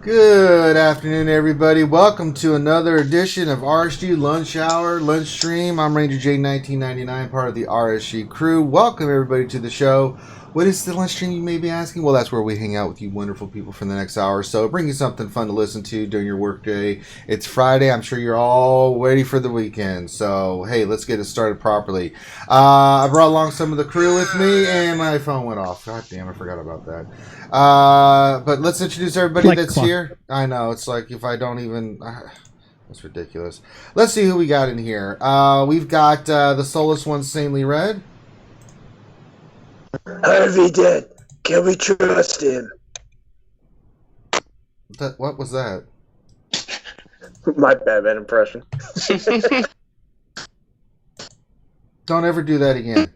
Good afternoon, everybody. Welcome to another edition of RSG Lunch Hour, Lunch Stream. I'm Ranger J 1999, part of the RSG crew. Welcome, everybody, to the show. What is the lunch stream, you may be asking? Well, that's where we hang out with you wonderful people for the next hour or so. Bring you something fun to listen to during your workday. It's Friday. I'm sure you're all ready for the weekend. So, hey, let's get it started properly. I brought along some of the crew with me, and my phone went off. God damn, I forgot about that. But let's introduce everybody that's here. I know, it's like if I don't even... that's ridiculous. Let's see who we got in here. We've got the soulless one, Sanely Red. Harvey dead. Can we trust him? What was that? My Batman impression. Don't ever do that again.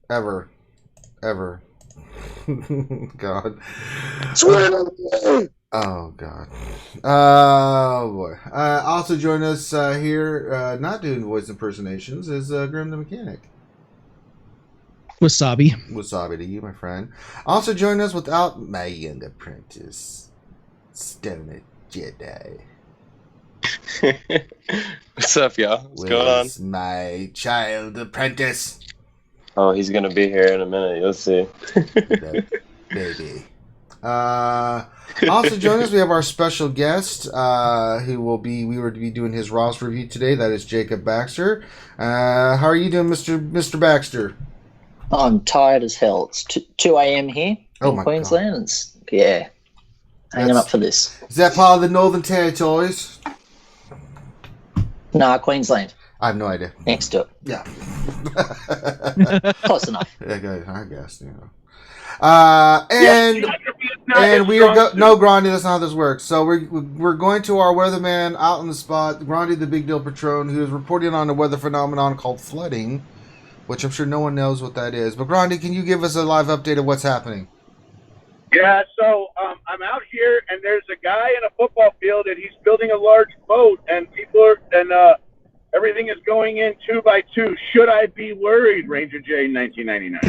Ever. God. Oh, God. Oh, boy. Also join us here, not doing voice impersonations, is Grim the Mechanic. Wasabi. Wasabi to you, my friend. Also join us without my young apprentice, Stoner Jedi. What's up, y'all? What's going on? My child apprentice. Oh, he's going to be here in a minute. You'll see. Baby. Also join us, we have our special guest we will be doing his Ross review today. That is Jacob Baxter. How are you doing, Mr. Baxter? I'm tired as hell. It's 2 a.m. here in Queensland. God. It's, yeah, hanging up for this. Is that part of the Northern Territories? Nah, Queensland. I have no idea. Next to it. Yeah. Close enough. Yeah, I guess, you know. And we are no, Grandy, that's not how this works. So we're going to our weatherman out on the spot, Grandy the Big Deal Patron, who is reporting on a weather phenomenon called flooding, which I'm sure no one knows what that is. But Grandy, can you give us a live update of what's happening? Yeah, so I'm out here, and there's a guy in a football field, and he's building a large boat, and everything is going in 2 by 2. Should I be worried, Ranger J 1999?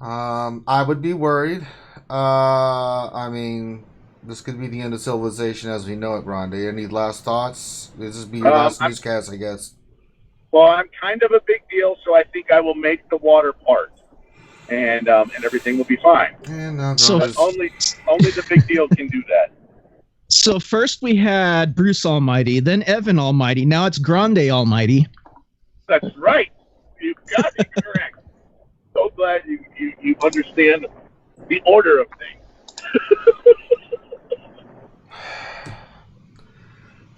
I would be worried. I mean, this could be the end of civilization as we know it, Grandy. Any last thoughts? This is be your last newscast, I guess. Well, I'm kind of a big deal, so I think I will make the water part, and everything will be fine. No, so only the big deal can do that. So first we had Bruce Almighty, then Evan Almighty. Now it's Grande Almighty. That's right. You got it correct. So glad you understand the order of things.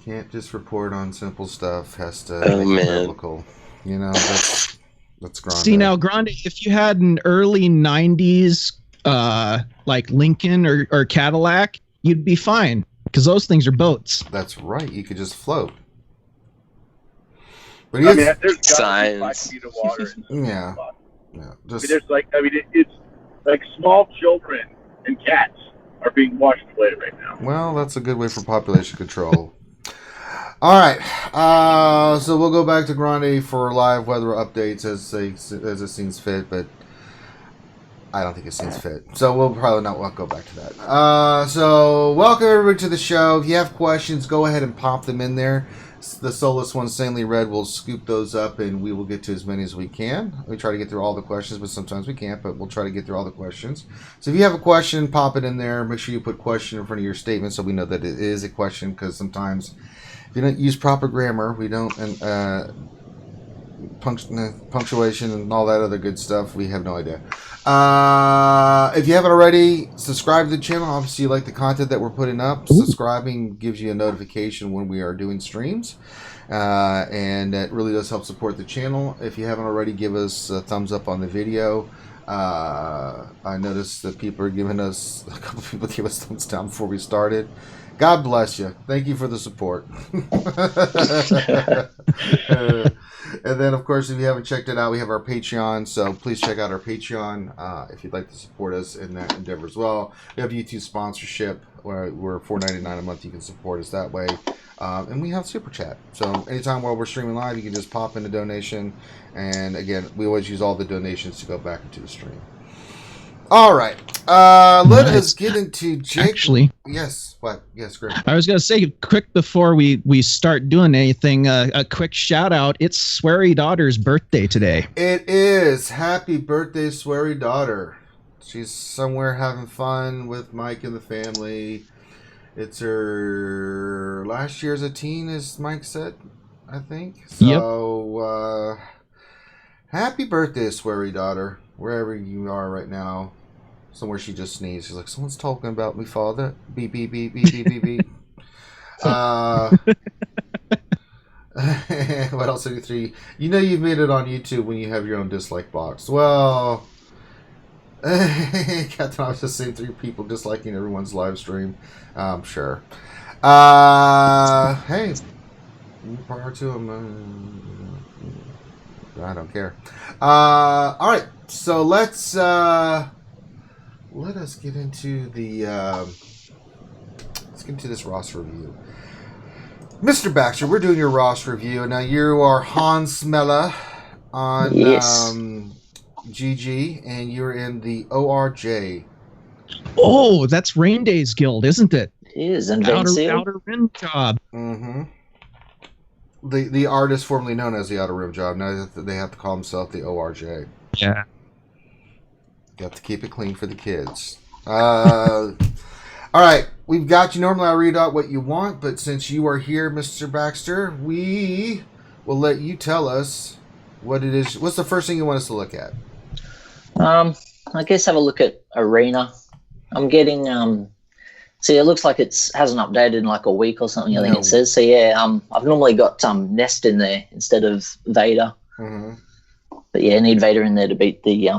Can't just report on simple stuff. Has to be biblical. You know, that's Grande. See now, Grande, if you had an early 90s like Lincoln or Cadillac, you'd be fine. Because those things are boats. That's right. You could just float. But there's science. 5 feet of water. Yeah. It's like small children and cats are being washed away right now. Well, that's a good way for population control. All right. So we'll go back to Grande for live weather updates as it seems fit, but I don't think it seems fit. So we'll probably not go back to that. So welcome everybody to the show. If you have questions, go ahead and pop them in there. The soulless one, Sanely Red, will scoop those up and we will get to as many as we can. We try to get through all the questions, but sometimes we can't, but we'll try to get through all the questions. So if you have a question, pop it in there. Make sure you put question in front of your statement so we know that it is a question, because sometimes if you don't use proper grammar, we don't... punctuation and all that other good stuff, we have no idea. If you haven't already, subscribe to the channel. Obviously you like the content that we're putting up. Subscribing gives you a notification when we are doing streams, and that really does help support the channel. If you haven't already, give us a thumbs up on the video. I noticed that a couple people gave us thumbs down before we started. God bless you. Thank you for the support. And then, of course, if you haven't checked it out, we have our Patreon. So please check out our Patreon if you'd like to support us in that endeavor as well. We have YouTube sponsorship where we're $4.99 a month. You can support us that way. And we have Super Chat. So anytime while we're streaming live, you can just pop in a donation. And again, we always use all the donations to go back into the stream. All right. Let us get into Jake. Actually, yes. What? Yes, great. I was going to say, quick before we start doing anything, a quick shout out. It's Sweary Daughter's birthday today. It is. Happy birthday, Sweary Daughter. She's somewhere having fun with Mike and the family. It's her last year as a teen, as Mike said, I think. So, happy birthday, Sweary Daughter, wherever you are right now. Somewhere she just sneezed. She's like, someone's talking about me, father. Beep, beep, beep, beep, beep, beep, beep. What else have you three? You know you've made it on YouTube when you have your own dislike box. Well, Captain, I was just saying 3 people disliking everyone's live stream. I'm sure. Hey, prior to him, I don't care. All right, so let us get into the let's get into this roster review. Mr. Baxter, we're doing your roster review. Now you are Hans Smella on GG, and you're in the ORJ. Oh, that's Rain Days Guild, isn't it? It is, and Outer Rim Job. Mm-hmm. The artist formerly known as the Outer Rim Job. Now they have to call themselves the ORJ. Yeah. Got to keep it clean for the kids. All right, we've got you. Normally I read out what you want, but since you are here, Mr. Baxter, we will let you tell us what it is. What's the first thing you want us to look at? I guess have a look at Arena. I'm getting see, it looks like it hasn't updated in like a week or something. I think it says. So yeah, I've normally got Nest in there instead of Vader. Mm-hmm. But yeah, I need Vader in there to beat the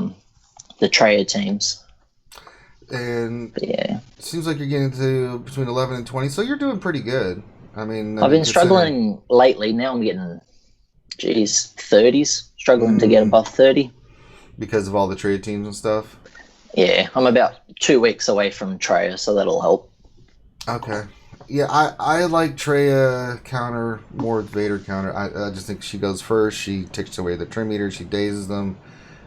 Traya teams. And but yeah, it seems like you're getting to between 11 and 20, so you're doing pretty good. I mean, I've been struggling lately. Now I'm getting 30s, struggling to get above 30 because of all the trade teams and stuff. Yeah, I'm about 2 weeks away from Traya, so that'll help. Okay. Yeah, I like Traya counter more with Vader counter. I just think she goes first. She takes away the trim meter. She dazes them,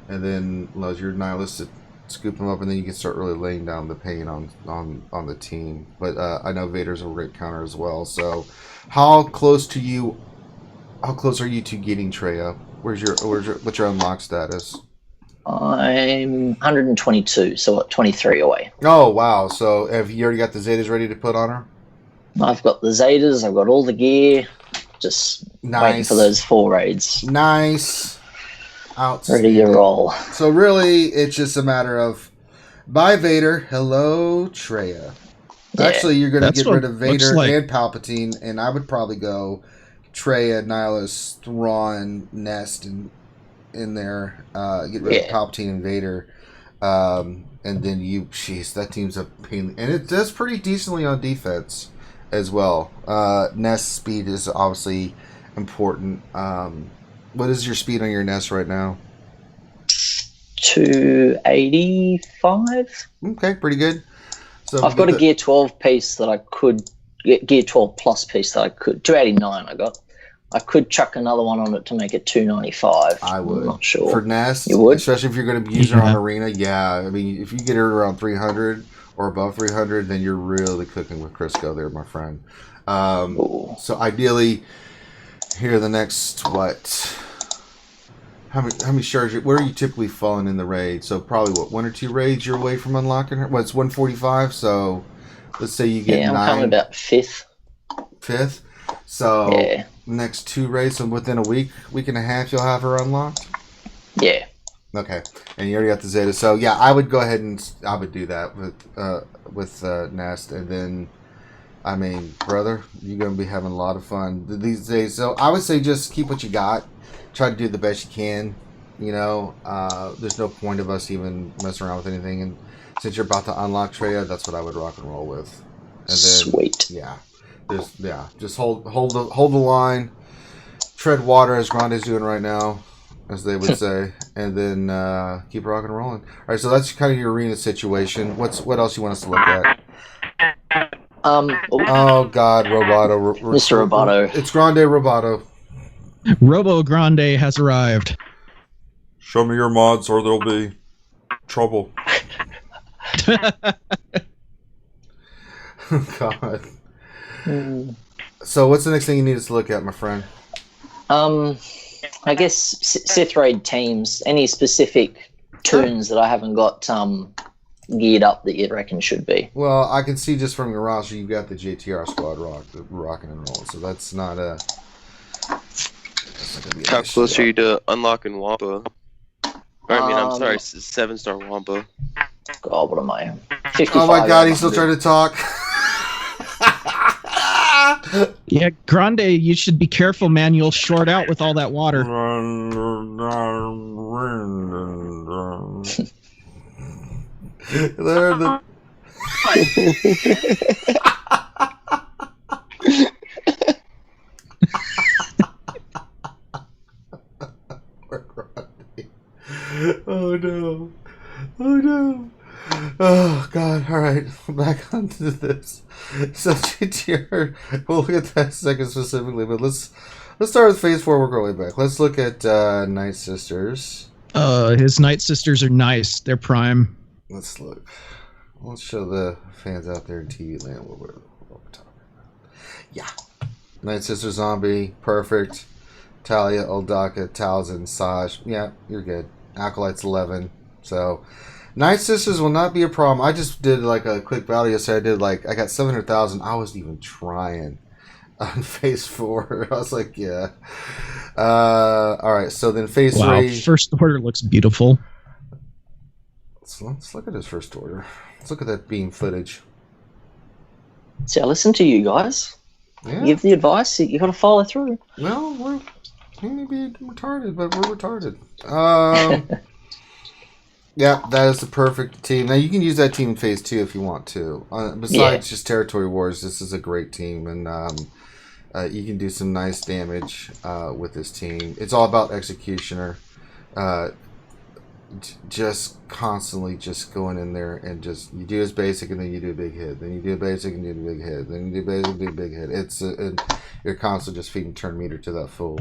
and then allows your nihilist to scoop them up, and then you can start really laying down the pain on the team. But I know Vader's a great counter as well. So, how close are you to getting Traya? What's your unlock status? I'm 122, so 23 away. Oh wow! So have you already got the Zetas ready to put on her? I've got the Zetas. I've got all the gear. Just waiting for those 4 raids. Nice. Ready to roll. So really, it's just a matter of bye Vader, hello Traya. Yeah, actually, you're going to get rid of Vader and Palpatine, and I would probably go Traya, Nihilus, Thrawn, Nest, and in there. Get rid of Palpatine and Vader, and then that team's a pain, and it does pretty decently on defense as well. Nest speed is obviously important. What is your speed on your Nest right now? 285. Okay, pretty good. So I've got a Gear 12 piece that I could get, Gear 12 plus piece that I could 289. I got. I could chuck another one on it to make it 295. I would. I'm not sure. For Nest, you would? Especially if you're going to use her on Arena. Yeah, I mean, if you get her around 300 or above 300, then you're really cooking with Crisco there, my friend. So ideally, here the next how many shards? Where are you typically falling in the raid? So probably 1 or 2 raids you're away from unlocking her. Well, it's 145. So let's say you get 9. I'm coming about 5th. 5th. So next 2 raids, so within a week and a half, you'll have her unlocked. Yeah. Okay, and you already got the Zeta. So yeah, I would go ahead and I would do that with Nest, and then I mean, brother, you're gonna be having a lot of fun these days. So I would say just keep what you got. Try to do the best you can. You know, there's no point of us even messing around with anything. And since you're about to unlock Traya, that's what I would rock and roll with. And then, sweet. Yeah. Just hold the line. tread water as Grande's doing right now, as they would say, and then keep rocking and rolling. All right, so that's kind of your arena situation. What else you want us to look at? Oh God, Roboto, Mr. Roboto. It's Grande Roboto. Robo Grande has arrived. Show me your mods, or there'll be trouble. God. So, what's the next thing you need us to look at, my friend? I guess Sith Raid teams. Any specific tunes that I haven't got geared up that you reckon should be? Well, I can see just from your roster, you've got the JTR squad rocking and rolling. So that's not a. How close are you to unlocking Wampa? I'm sorry, 7-star Wampa. God, what am I? 55. Oh my God, he's still trying to talk. Yeah, Grande, you should be careful, man. You'll short out with all that water. Oh no. Oh no. Oh God. All right. Back onto this. So GTR, we'll look at that in a second specifically, but let's start with phase 4, work our way back. Let's look at Night Sisters. His Night Sisters are nice. They're prime. Let's look. Let's show the fans out there in TV land what we're talking about. Yeah. Night Sister Zombie, perfect. Talia, Oldaka, Talzin, Saj. Yeah, you're good. Acolytes 11. So, Night Sisters will not be a problem. I just did like a quick battle yesterday. I got 700,000. I wasn't even trying on phase 4. I was like, yeah. All right, so then phase 3. First order looks beautiful. Let's look at his first order. Let's look at that beam footage. See, I listen to you guys. Yeah. Give the advice. You got to follow through. Well, we may be retarded, but we're retarded. Yeah, that is the perfect team. Now, you can use that team in phase 2 if you want to. Besides just Territory Wars, this is a great team, and you can do some nice damage with this team. It's all about Executioner. Just constantly just going in there and just, you do his basic and then you do a big hit. Then you do a basic and you do a big hit. Then you do basic and do a big hit. You're constantly just feeding turn meter to that fool.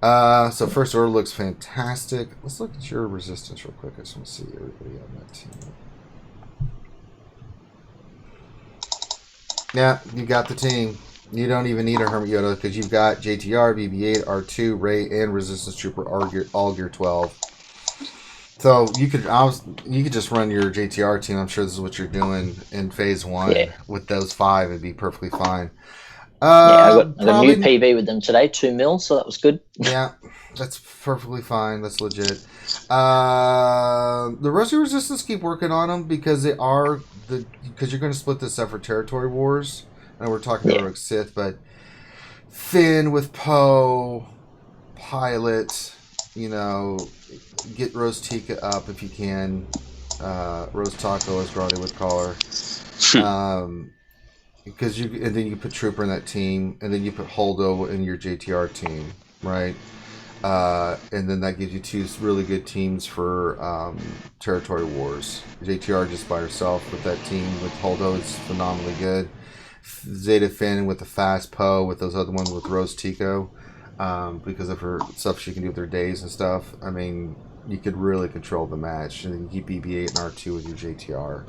So first order looks fantastic. Let's look at your resistance real quick. I just want to see everybody on that team. Yeah, you got the team. You don't even need a Hermit Yoda because you've got JTR, BB-8, R2, Ray, and Resistance Trooper all gear 12. So you could just run your JTR team. I'm sure this is what you're doing in phase 1 with those 5. It'd be perfectly fine. I got a new PB with them today, 2 mil, so that was good. Yeah, that's perfectly fine. That's legit. The rest of your resistance, keep working on them because they are because you're going to split this up for Territory Wars. And we're talking about Rogue Sith, but Finn with Poe, Pilot, get Rose Tika up if you can. Rose Taco, as Grady would call her. Because and then you put Trooper in that team, and then you put Holdo in your JTR team, right? And then that gives you 2 really good teams for Territory Wars. JTR just by herself with that team with Holdo is phenomenally good. Zeta Finn with the fast Poe, with those other ones with Rose Tico, because of her stuff she can do with her days and stuff. I mean, you could really control the match, and then you keep BB-8 and R2 with your JTR.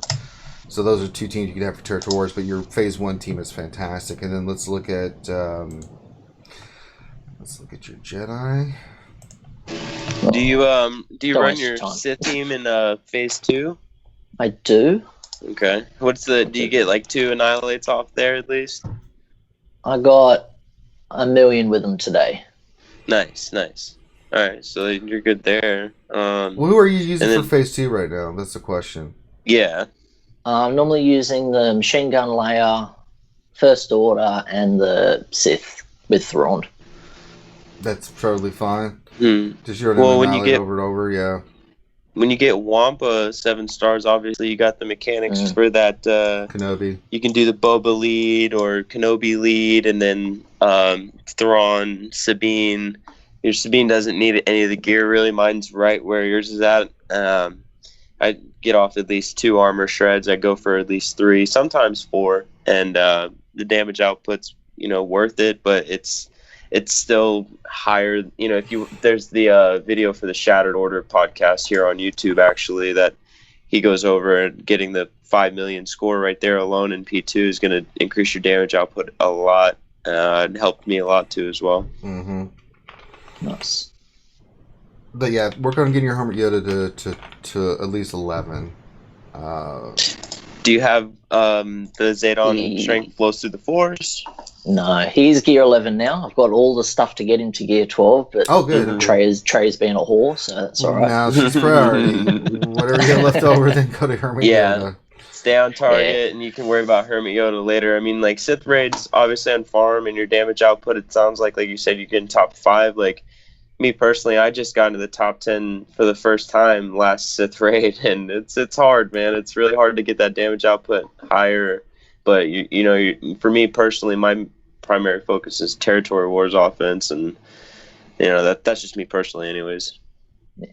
So those are 2 teams you could have for Territory Wars, but your phase 1 team is fantastic. And then let's look at your Jedi. Do you run your Sith team in phase 2? I do. Okay. Do you get like 2 annihilates off there at least? I got 1 million with them today. Nice. Alright, so you're good there. Who are you using for phase 2 right now? That's the question. Yeah. I'm normally using the Machine Gun Layer, First Order, and the Sith with Thrawn. That's totally fine. Hmm. Just you're annihilate over and over, yeah. when you get Wampa 7 stars, obviously you got the mechanics for that. Kenobi. You can do the Boba lead or Kenobi lead, and then Thrawn, Sabine. Your Sabine doesn't need any of the gear really. Mine's right where yours is at. I get off at least 2 armor shreds. I go for at least 3, sometimes 4, and the damage output's worth it, but it's still higher. There's the video for the Shattered Order podcast here on YouTube actually that he goes over, and getting the 5 million score right there alone in P2 is going to increase your damage output a lot. It helped me a lot too as well. Mm-hmm. Nice. But yeah, work on getting your Hermit Yoda to at least 11. Do you have the Zedon strength flows through the Force? No, he's gear 11 now. I've got all the stuff to get him to gear 12, but good. Trey's being a whore, so that's all right. Now she's priority. Whatever you got left over, then go to Hermit Yoda. Stay on target, and you can worry about Hermit Yoda later. I mean, like, Sith Raids, obviously on farm, and your damage output, it sounds like you said, you get in top 5. Like, me personally, I just got into the top 10 for the first time last Sith Raid, and it's hard, man. It's really hard to get that damage output higher. But, for me personally, my primary focus is Territory Wars offense, and, that's just me personally anyways. Yeah.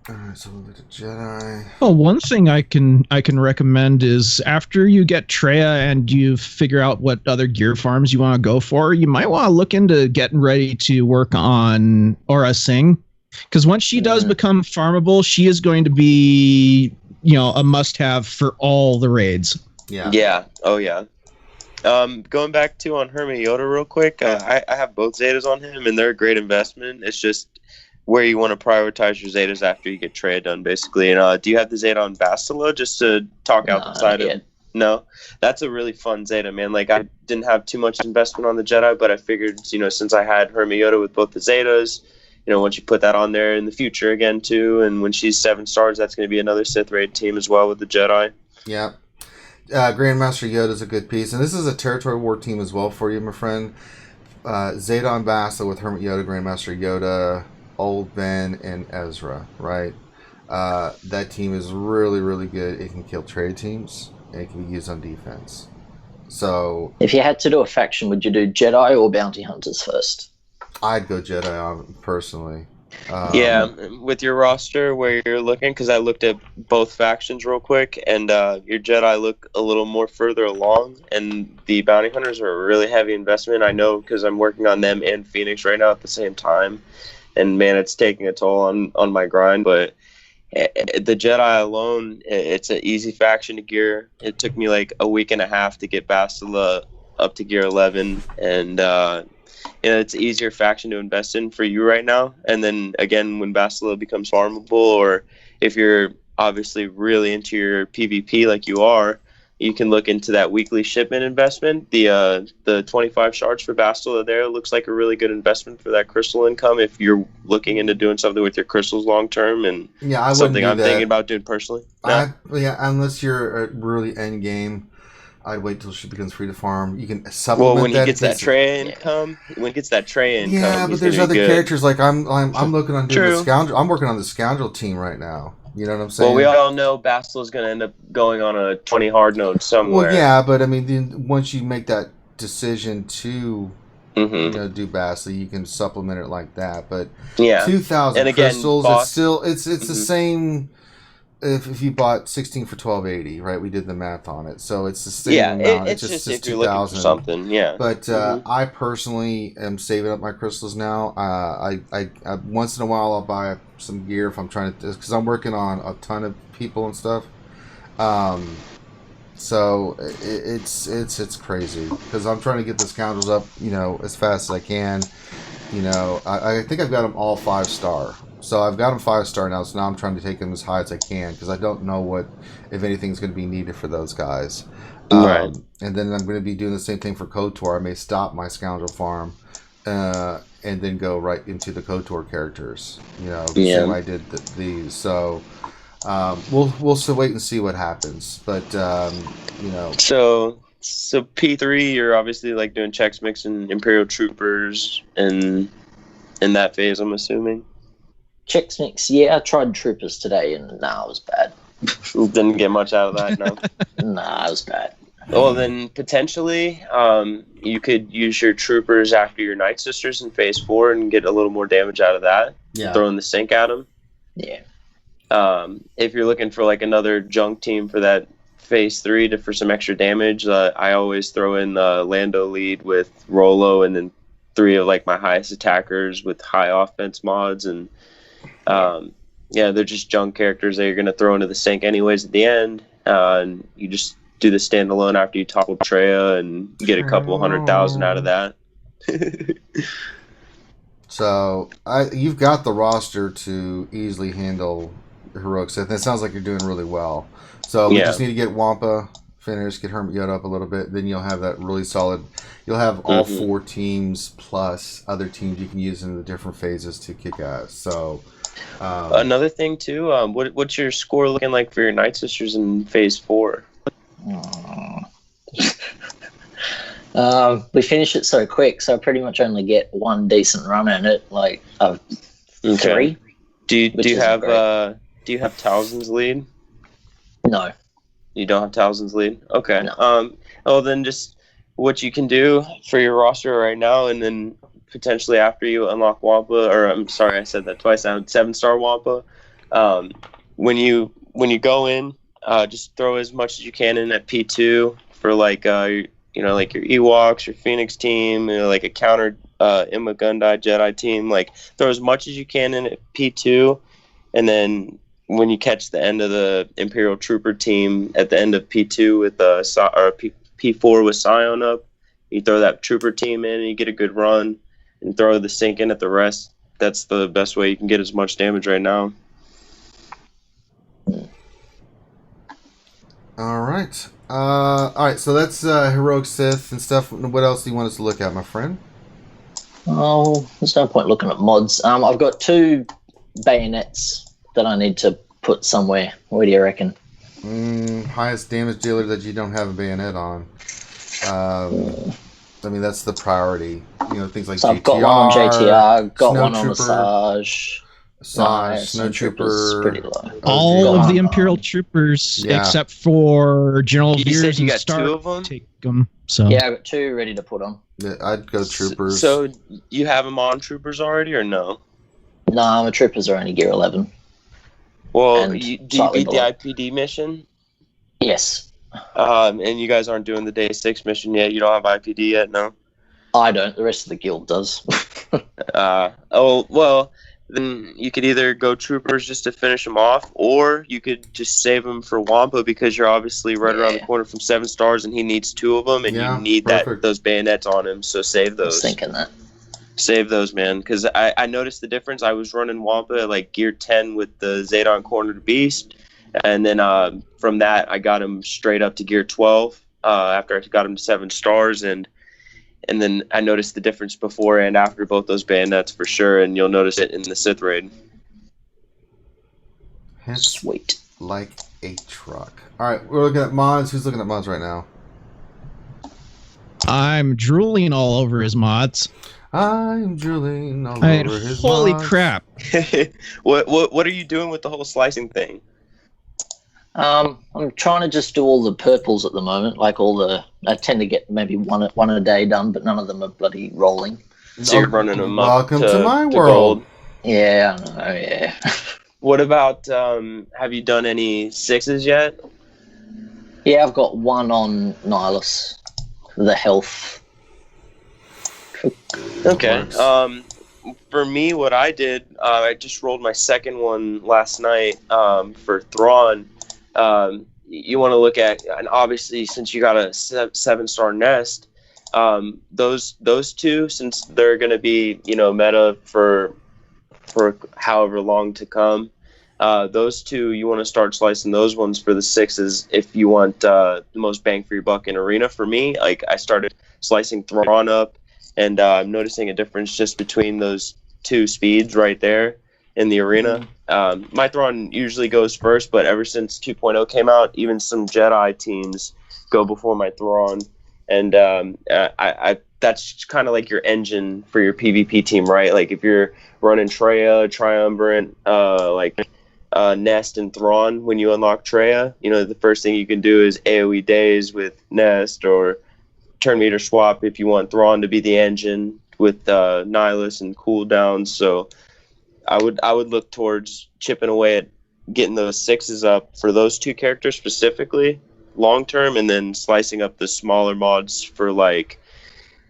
Alright, so we'll go to Jedi. Well, one thing I can recommend is after you get Treya and you figure out what other gear farms you want to go for, you might want to look into getting ready to work on Aura Singh, because once she does become farmable, she is going to be a must-have for all the raids. Yeah. Oh yeah. Going back to on Hermit Yoda real quick, I have both Zetas on him, and they're a great investment. It's just where you want to prioritize your Zetas after you get Treya done, basically. And do you have the Zeta on Bastila, just to talk outside of? No, that's a really fun Zeta, man. Like, I didn't have too much investment on the Jedi, but I figured, since I had Hermit Yoda with both the Zetas, once you put that on there in the future again too, and when she's 7 stars, that's going to be another Sith Raid team as well with the Jedi. Yeah. Grandmaster Yoda is a good piece, and this is a Territory War team as well for you, my friend. Zeta on Bastila with Hermit Yoda, Grandmaster Yoda, Old Ben, and Ezra, right? That team is really, really good. It can kill trade teams, and it can be used on defense. So, if you had to do a faction, would you do Jedi or Bounty Hunters first? I'd go Jedi on personally. With your roster where you're looking, because I looked at both factions real quick, and your Jedi look a little more further along, and the Bounty Hunters are a really heavy investment. I know, because I'm working on them and Phoenix right now at the same time. And man, it's taking a toll on my grind. But the Jedi alone, it's an easy faction to gear. It took me like a week and a half to get Bastila up to gear 11, and it's an easier faction to invest in for you right now. And then again, when Bastila becomes farmable, or if you're obviously really into your PvP like you are, you can look into that weekly shipment investment. The 25 shards for Bastila there looks like a really good investment for that crystal income if you're looking into doing something with your crystals long term, and something I'm thinking about doing personally. No? Unless you're really end game, I'd wait till she becomes free to farm. You can supplement. Well, when he gets that Treya income, yeah, but there's other characters. Like I'm looking on doing the scoundrel. I'm working on the scoundrel team right now. You know what I'm saying? Well, we all know Bastila's going to end up going on a 20 hard node somewhere. Well, yeah, but I mean, once you make that decision to do Bastila, you can supplement it like that. But 2,000 crystals, it's the same. If you bought 16 for 1280, right? We did the math on it, so it's the same amount. It's just if you're looking for something, But I personally am saving up my crystals now. I once in a while I'll buy some gear if I'm trying to, because I'm working on a ton of people and stuff. So it's crazy because I'm trying to get the scoundrels up, as fast as I can. I think I've got them all 5-star. So I've got them 5-star now, so now I'm trying to take them as high as I can because I don't know if anything's going to be needed for those guys. Right. And then I'm going to be doing the same thing for KOTOR. I may stop my scoundrel farm and then go right into the KOTOR characters. Same I did these. So we'll still wait and see what happens. But So P3, you're obviously like doing Chex Mix and Imperial Troopers and in that phase, I'm assuming. Chex Mix, yeah, I tried Troopers today, and it was bad. Didn't get much out of that, no. It was bad. Well, then potentially you could use your Troopers after your Night Sisters in Phase 4 and get a little more damage out of that. Yeah. Throwing the Sync at them. Yeah. If you're looking for like another junk team for that Phase 3 for some extra damage, I always throw in Lando lead with Rolo and then 3 of like my highest attackers with high offense mods. And they're just junk characters that you're going to throw into the Sync anyways at the end. And you just do the standalone after you topple Treya and get a couple 100,000 out of that. So you've got the roster to easily handle Heroic Sith. It sounds like you're doing really well. So we just need to get Wampa finished, get Hermit Yoda up a little bit. Then you'll have that really solid. You'll have all 4 teams plus other teams you can use in the different phases to kick ass. So another thing too, what's your score looking like for your Night Sisters in Phase 4? We finish it so quick, so I pretty much only get one decent run in it, like 3. Do you have Towson's lead? No. You don't have Towson's lead? Okay. No. Then just what you can do for your roster right now, and then potentially after you unlock Wampa, or I'm sorry, I said that twice now, 7-star Wampa. When you go in, just throw as much as you can in at P2 for like like your Ewoks, your Phoenix team, like a counter Imma Gundai Jedi team. Like throw as much as you can in at P2, and then when you catch the end of the Imperial Trooper team at the end of P2 with P4 with Scion up, you throw that Trooper team in and you get a good run, and throw the Sync in at the rest. That's the best way you can get as much damage right now. all right. So that's Heroic Sith and stuff. What else do you want us to look at, my friend? Oh, there's no point looking at mods. I've got 2 bayonets that I need to put somewhere. What do you reckon? Highest damage dealer that you don't have a bayonet on. That's the priority. Things like so GTR. I've got one on GTR, got one on Snowtrooper, Asajj. Snowtrooper. Pretty low. All of the Imperial troopers, except for General You Veers said you and got Stark, 2 of them? take them. So Yeah, I got 2 ready to put on. Yeah, I'd go Troopers. So you have them on Troopers already, or no? No, my troopers are only gear 11. Well, And do you beat slightly the below. IPD mission? Yes, And you guys aren't doing the Day 6 mission yet? You don't have IPD yet, no? I don't. The rest of the guild does. Then you could either go Troopers just to finish them off, or you could just save them for Wampa because you're obviously right around the corner from 7 stars and he needs 2 of them, and you need those bayonets on him, so save I those. was thinking that. Save those, man, because I noticed the difference. I was running Wampa at like gear 10 with the Zedon Cornered Beast, and then from that I got him straight up to gear 12 after I got him to 7 stars, and then I noticed the difference before and after both those bayonets for sure, and you'll notice it in the Sith raid. Sweet. Like a truck. All right, we're looking at mods. Who's looking at mods right now? I'm drooling all over his mods. I'm drooling all over his Holy mods. crap. What are you doing with the whole slicing thing? I'm trying to just do all the purples at the moment. Like I tend to get maybe one a day done, but none of them are bloody rolling. So you're running them up. Welcome to my world. Gold. Yeah, I know. Yeah. What about? Have you done any 6s yet? Yeah, I've got one on Nihilus. The health. Okay. For me, what I did, I just rolled my second one last night for Thrawn. You want to look at, and obviously since you got a 7-star nest, those 2, since they're going to be meta for however long to come, those 2 you want to start slicing those ones for the 6s if you want the most bang for your buck in arena. For me, like I started slicing Thrawn up, and I'm noticing a difference just between those 2 speeds right there in the arena. My Thrawn usually goes first, but ever since 2.0 came out, even some Jedi teams go before my Thrawn. And I that's kind of like your engine for your PvP team, right? Like if you're running Treya, Triumvirate, Nest and Thrawn, when you unlock Treya, the first thing you can do is AoE days with Nest, or turn meter swap if you want Thrawn to be the engine with Nihilus and cooldowns. So I would look towards chipping away at getting those 6s up for those 2 characters specifically long term, and then slicing up the smaller mods for like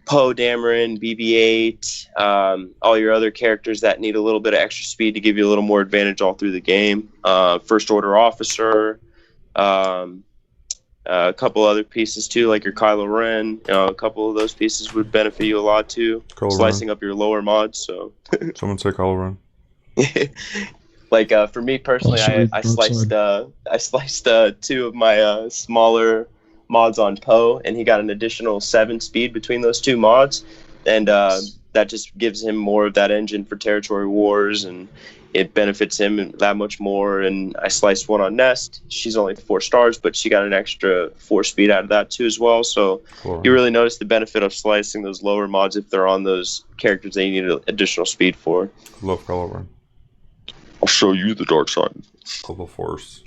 Poe Dameron, BB-8, all your other characters that need a little bit of extra speed to give you a little more advantage all through the game. First Order Officer, a couple other pieces too, like your Kylo Ren. A couple of those pieces would benefit you a lot too. Slicing up your lower mods. So someone say Kylo Ren. Like for me personally, I sliced 2 of my smaller mods on Poe, and he got an additional 7 speed between those 2 mods, and that just gives him more of that engine for territory wars, and it benefits him that much more. And I sliced 1 on Nest. She's only 4 stars, but she got an extra 4 speed out of that too as well. So cool. You really notice the benefit of slicing those lower mods if they're on those characters that you need additional speed for. Love Kylo Ren. I'll show you the dark side of the Force.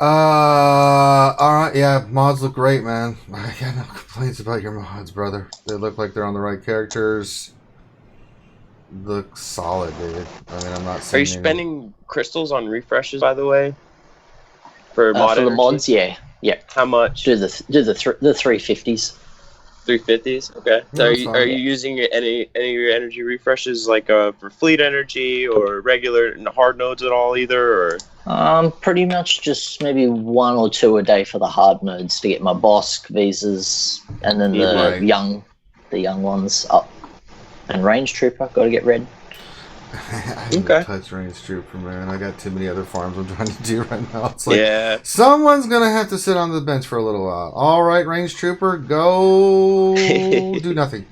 Alright, yeah, mods look great, man. I got no complaints about your mods, brother. They look like they're on the right characters. Look solid, dude. I mean, I'm not saying. Are you spending crystals on refreshes, by the way? For the mods, yeah. How much? Do the 350s. 350s. Okay. So are you using any of your energy refreshes like for fleet energy or regular hard nodes at all either, or? Pretty much just maybe 1 or 2 a day for the hard nodes to get my Bosk visas, and then the young ones up. And Range Trooper, got to get red. I haven't touched Range Trooper, man. I got too many other farms I'm trying to do right now. It's like, someone's going to have to sit on the bench for a little while. All right, Range Trooper, go do nothing.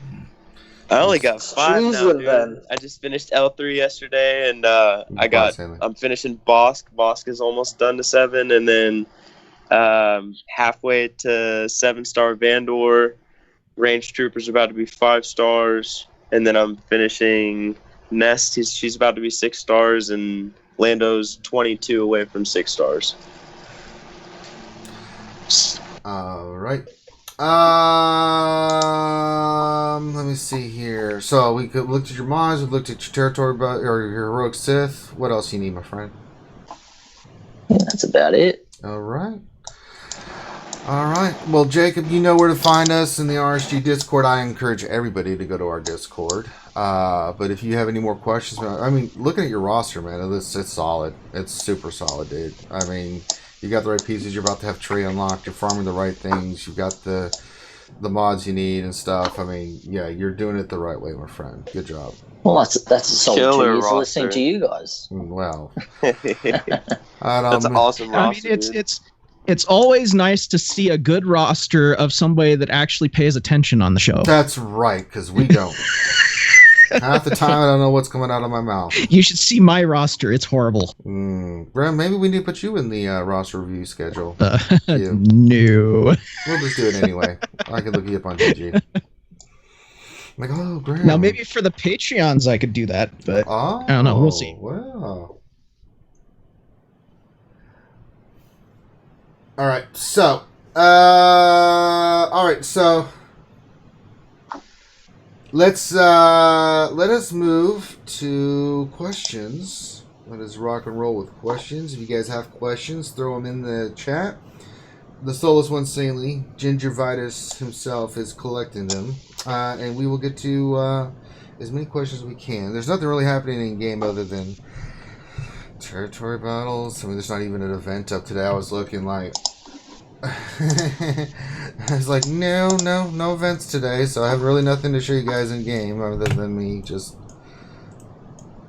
I only got 5 now, dude. I just finished L3 yesterday, and I'm finishing Bosk. Bosk is almost done to 7, and then halfway to 7-star Vandor. Range Trooper's about to be 5 stars. And then I'm finishing Nest. She's about to be 6 stars, and Lando's 22 away from 6 stars. All right. Let me see here. So we looked at your mods, we looked at your territory or your heroic Sith. What else you need, my friend? That's about it. All right. All right. Well, Jacob, you know where to find us in the RSG Discord. I encourage everybody to go to our Discord. But if you have any more questions, I mean, looking at your roster, man, it's solid. It's super solid, dude. I mean, you got the right pieces. You're about to have Trey unlocked. You're farming the right things. You've got the mods you need and stuff. I mean, yeah, you're doing it the right way, my friend. Good job. Well, that's a solid 2 years listening to you guys. Well, that's an awesome roster. I mean, it's always nice to see a good roster of somebody that actually pays attention on the show. That's right, because we don't. Half the time, I don't know what's coming out of my mouth. You should see my roster. It's horrible. Graham, maybe we need to put you in the roster review schedule. No. We'll just do it anyway. I can look you up on GG. Like, oh, Graham. Now, maybe for the Patreons, I could do that, but I don't know. We'll see. Wow. All right, so let us move to questions. Let us rock and roll with questions. If you guys have questions, throw them in the chat. The Soulless One Saintly, Gingivitis himself, is collecting them, and we will get to as many questions as we can. There's nothing really happening in game other than territory battles. I mean, there's not even an event up today. I was looking like I was like, no events today, so I have really nothing to show you guys in game other than me just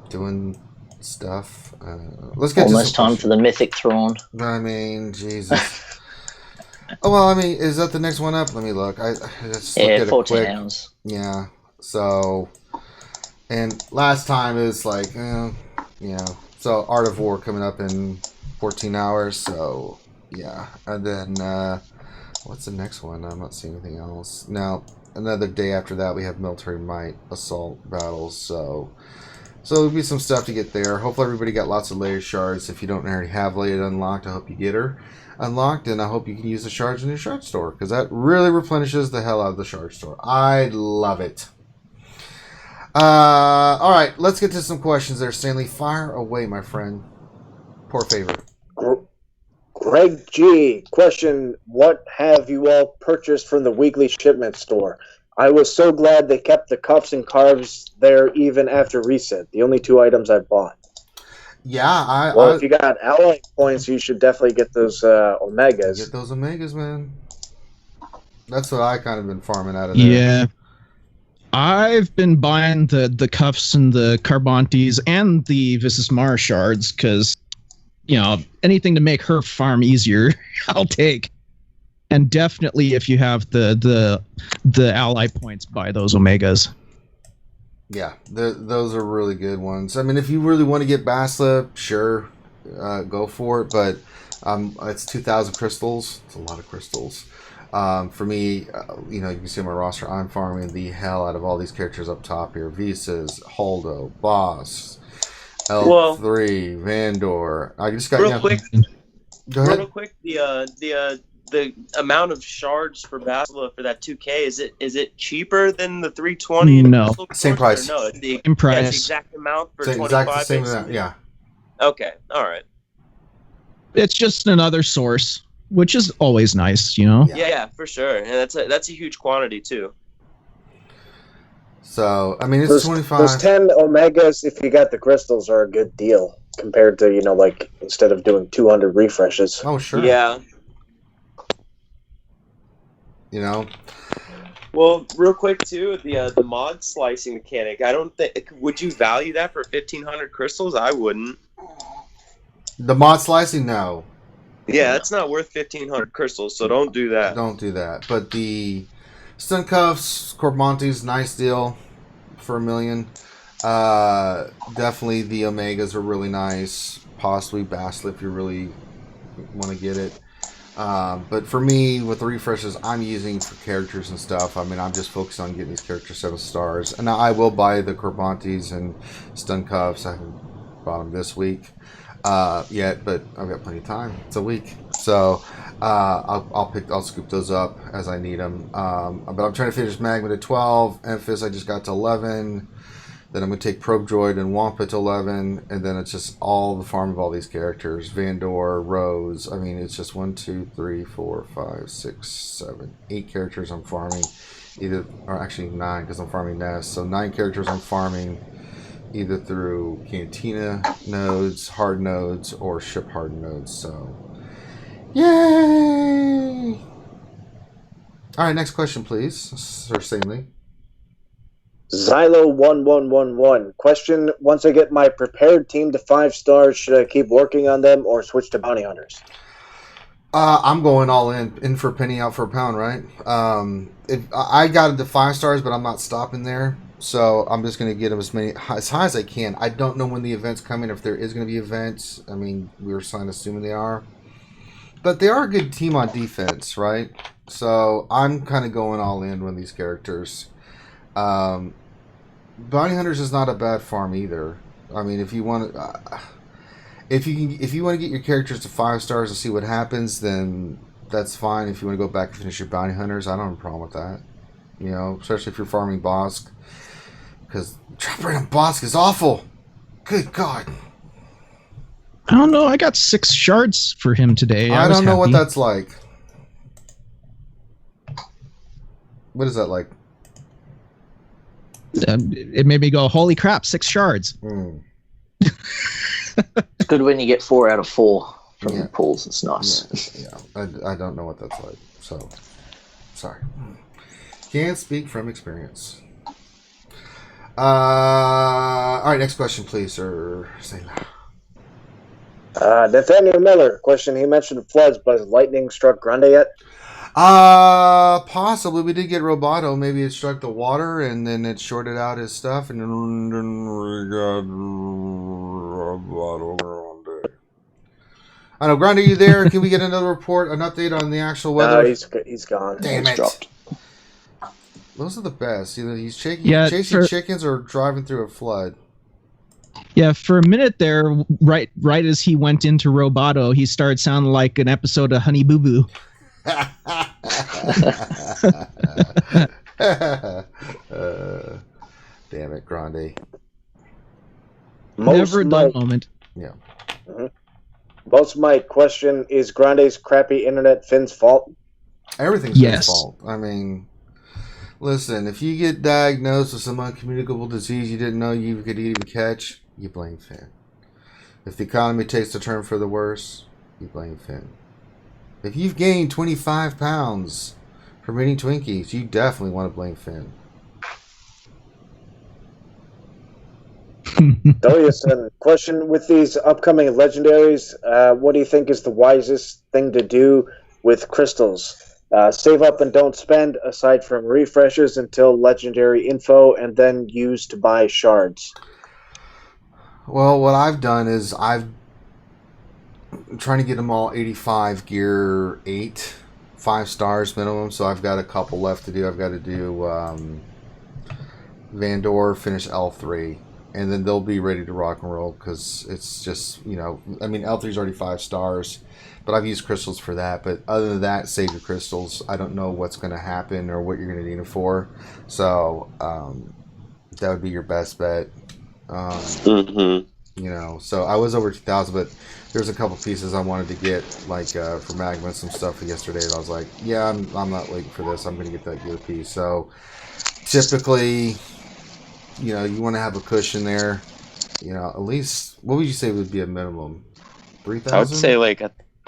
doing stuff. Let's get almost time for the Mythic Throne. I mean, Jesus. Oh well, I mean, is that the next one up? Let me look. I just looked at 14 quick. hours. Yeah. So, and last time is like, so Art of War coming up in 14 hours. So, yeah. And then What's the next one? I'm not seeing anything else. Now, another day after that, we have military might assault battles. So there'll be some stuff to get there. Hopefully, everybody got lots of layer shards. If you don't already have Leia unlocked, I hope you get her unlocked, and I hope you can use the shards in your shard store because that really replenishes the hell out of the shard store. I love it. All right, let's get to some questions there, Stanley. Fire away, my friend. Poor favor. Greg G. Question: what have you all purchased from the weekly shipment store? I was so glad they kept the cuffs and carves there even after reset. The only 2 items I bought. Yeah, if you got ally points, you should definitely get those Omegas. Get those Omegas, man. That's what I kind of been farming out of there. Yeah. I've been buying the cuffs and the Carbontes and the Visus Mara shards because, anything to make her farm easier, I'll take. And definitely if you have the ally points, buy those Omegas. Yeah, those are really good ones. I mean, if you really want to get Basla, sure, go for it. But it's 2,000 crystals. It's a lot of crystals. For me, you can see on my roster, I'm farming the hell out of all these characters up top here. Visas, Holdo, Boss, L3, Vandor. I just got real quick. Go ahead. Real quick, the amount of shards for Basila for that 2K, is it cheaper than the 320? No, same price. No, it's the same price. Yeah, it's the exact amount for 25. Exactly the same amount. Yeah. Okay. All right. It's just another source, which is always nice, Yeah, for sure, and that's a huge quantity too. So I mean, it's 25. Those 10 Omegas, if you got the crystals, are a good deal compared to like instead of doing 200 refreshes. Oh sure. Yeah. Well, real quick too, the mod slicing mechanic. I don't think. Would you value that for 1,500 crystals? I wouldn't. The mod slicing, no. Yeah, that's not worth 1,500 crystals, so don't do that. Don't do that. But the stun cuffs, Cormontes, nice deal for $1 million. Definitely the Omegas are really nice. Possibly Basla if you really want to get it. But for me, with the refreshes I'm using for characters and stuff, I mean, I'm just focused on getting these characters 7 stars. And I will buy the Cormontes and stun cuffs. I haven't bought them this week yet, but I've got plenty of time. It's a week. So I'll scoop those up as I need them. But I'm trying to finish Magma to 12. Emphas I just got to 11. Then I'm going to take Probe Droid and Wampa to 11. And then it's just all the farm of all these characters. Vandor, Rose. I mean, it's just 1, 2, 3, 4, 5, 6, 7, 8 characters I'm farming. Or actually 9 because I'm farming Nest. So 9 characters I'm farming either through Cantina nodes, hard nodes, or ship hard nodes. So, yay! All right, next question, please, Sir Stanley. Xylo1111 question: once I get my prepared team to 5 stars, should I keep working on them or switch to bounty hunters? I'm going all in for a penny, out for a pound, right? I got it to 5 stars, but I'm not stopping there. So I'm just going to get them as high as I can. I don't know when the event's coming, if there is going to be events. I mean, we were kind of assuming they are. But they are a good team on defense, right? So I'm kind of going all in with these characters. Bounty Hunters is not a bad farm either. I mean, if you want to... If you want to get your characters to 5 stars and see what happens, then that's fine. If you want to go back and finish your Bounty Hunters, I don't have a problem with that. Especially if you're farming Bosk. Because drop rate on Bosk is awful. Good God. I don't know. I got 6 shards for him today. I don't know what that's like. What is that like? It made me go, holy crap, 6 shards. It's good when you get 4 out of 4 from the pools. It's nice. Yeah. I don't know what that's like. So, sorry. Can't speak from experience. All right, next question, please, sir. Say that. Nathaniel Miller question: he mentioned floods, but has lightning struck Grande yet? Possibly. We did get Roboto. Maybe it struck the water and then it shorted out his stuff, and then we got Roboto Grande. I know, Grande, are you there? Can we get another report, an update on the actual weather? No, he's gone. Damn It's it. dropped. Those are the best. Either he's Yeah, chasing chickens or driving through a flood. Yeah, for a minute there, right as he went into Roboto, he started sounding like an episode of Honey Boo Boo. Damn it, Grande. Never a dull moment. Yeah. Mm-hmm. Most might question, is Grande's crappy internet Finn's fault? Everything's Yes. his fault. I mean, listen, if you get diagnosed with some uncommunicable disease you didn't know you could even catch, you blame Finn. If the economy takes a turn for the worse, you blame Finn. If you've gained 25 pounds from eating Twinkies, you definitely want to blame Finn. Deliason, question with these upcoming legendaries, what do you think is the wisest thing to do with crystals? Save up and don't spend, aside from refreshes, until legendary info, and then use to buy shards. Well, what I've done is I'm trying to get them all 85 gear 8, 5 stars minimum, so I've got a couple left to do. I've got to do Vandor, finish L3. And then they'll be ready to rock and roll because it's just, I mean, L3 is already 5 stars, but I've used crystals for that. But other than that, save your crystals. I don't know what's going to happen or what you're going to need them for. So that would be your best bet. So I was over 2,000, but there's a couple pieces I wanted to get, like for Magma and some stuff yesterday. And I was like, yeah, I'm not waiting for this. I'm going to get that gear piece. So typically, you want to have a cushion there. At least, what would you say would be a minimum? 3,000? I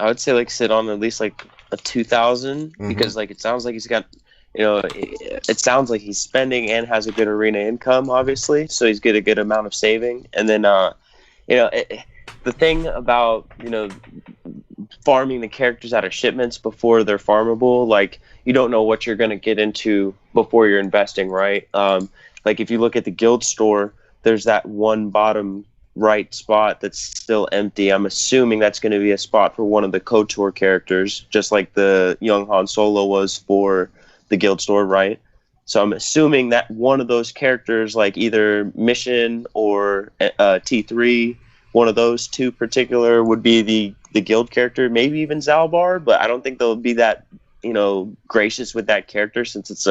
would say sit on at least like a 2,000 because it sounds like he's got, it sounds like he's spending and has a good arena income, obviously. So he's get a good amount of saving. And then, the thing about, farming the characters out of shipments before they're farmable, like you don't know what you're going to get into before you're investing, right? Like if you look at the guild store, there's that one bottom right spot that's still empty. I'm assuming that's going to be a spot for one of the KOTOR characters, just like the young Han Solo was for the guild store, right? So I'm assuming that one of those characters, like either Mission or T3, one of those two particular would be the guild character, maybe even Zalbar, but I don't think they'll be that, gracious with that character since it's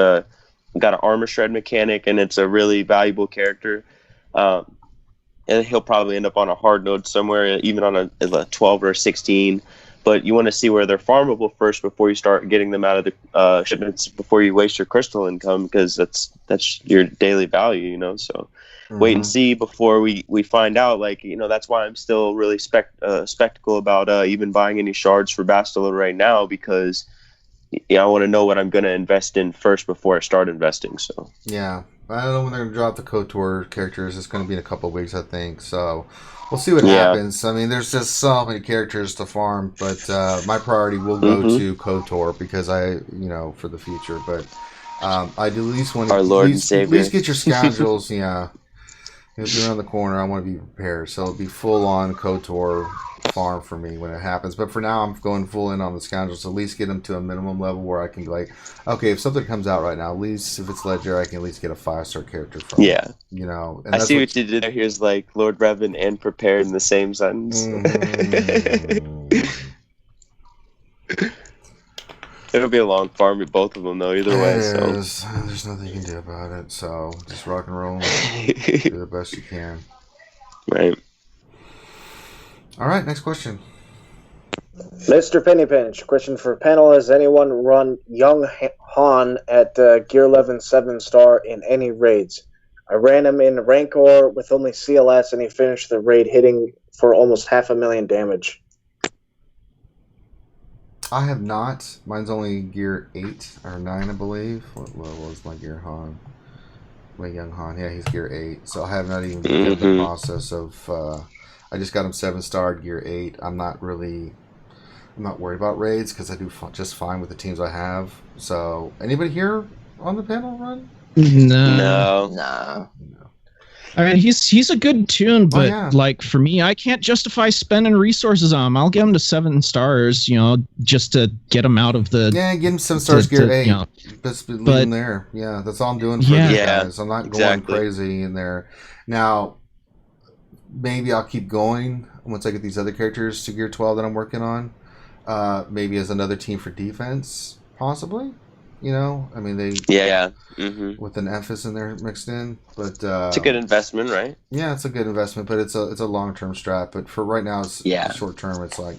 got an armor shred mechanic and it's a really valuable character. And he'll probably end up on a hard node somewhere, even on a 12 or a 16. But you want to see where they're farmable first before you start getting them out of the shipments, before you waste your crystal income, because that's your daily value, So wait and see before we find out. That's why I'm still really skeptical about even buying any shards for Bastila right now, because I want to know what I'm going to invest in first before I start investing. So yeah, I don't know when they're going to drop the KOTOR characters. It's going to be in a couple of weeks, I think. So we'll see what happens. I mean, there's just so many characters to farm, but my priority will go to KOTOR because for the future. But I do at least want to Our Lord and Savior. At least get your scoundrels. Yeah, if you're around the corner, I want to be prepared. So it'll be full on KOTOR farm for me when it happens. But for now, I'm going full in on the scoundrels. At least get them to a minimum level where I can be like, okay, if something comes out right now, at least if it's legendary, I can at least get a 5-star character from it. And I see what you did there. Here's like Lord Revan and prepared in the same sentence. It'll be a long farm with both of them though, either way. So there's nothing you can do about it. So just rock and roll. Do the best you can. Right. All right, next question. Mr. Pennypinch, question for panel. Has anyone run Young Han at Gear 11 7-star in any raids? I ran him in Rancor with only CLS, and he finished the raid hitting for almost 500,000 damage. I have not. Mine's only Gear 8 or 9, I believe. What was my Gear Han? My Young Han. Yeah, he's Gear 8. So I have not even begun the process of... I just got him 7-star Gear 8. I'm not worried about raids because I do just fine with the teams I have. So, anybody here on the panel run? No. No. I mean, he's a good tune, but yeah. like for me, I can't justify spending resources on him. I'll give him to 7 stars, just to get him out of the. Yeah, give him 7 stars, gear 8. Just leave but- him there. Yeah, that's all I'm doing for Yeah. these Yeah, guys. I'm not exactly. going crazy in there. Now, maybe I'll keep going once I get these other characters to gear 12 that I'm working on. Maybe as another team for defense, possibly. I mean, they with an emphasis in there mixed in, but It's a good investment, right? yeah, it's a good investment, but it's a long-term strat. But for right now, it's short-term. It's like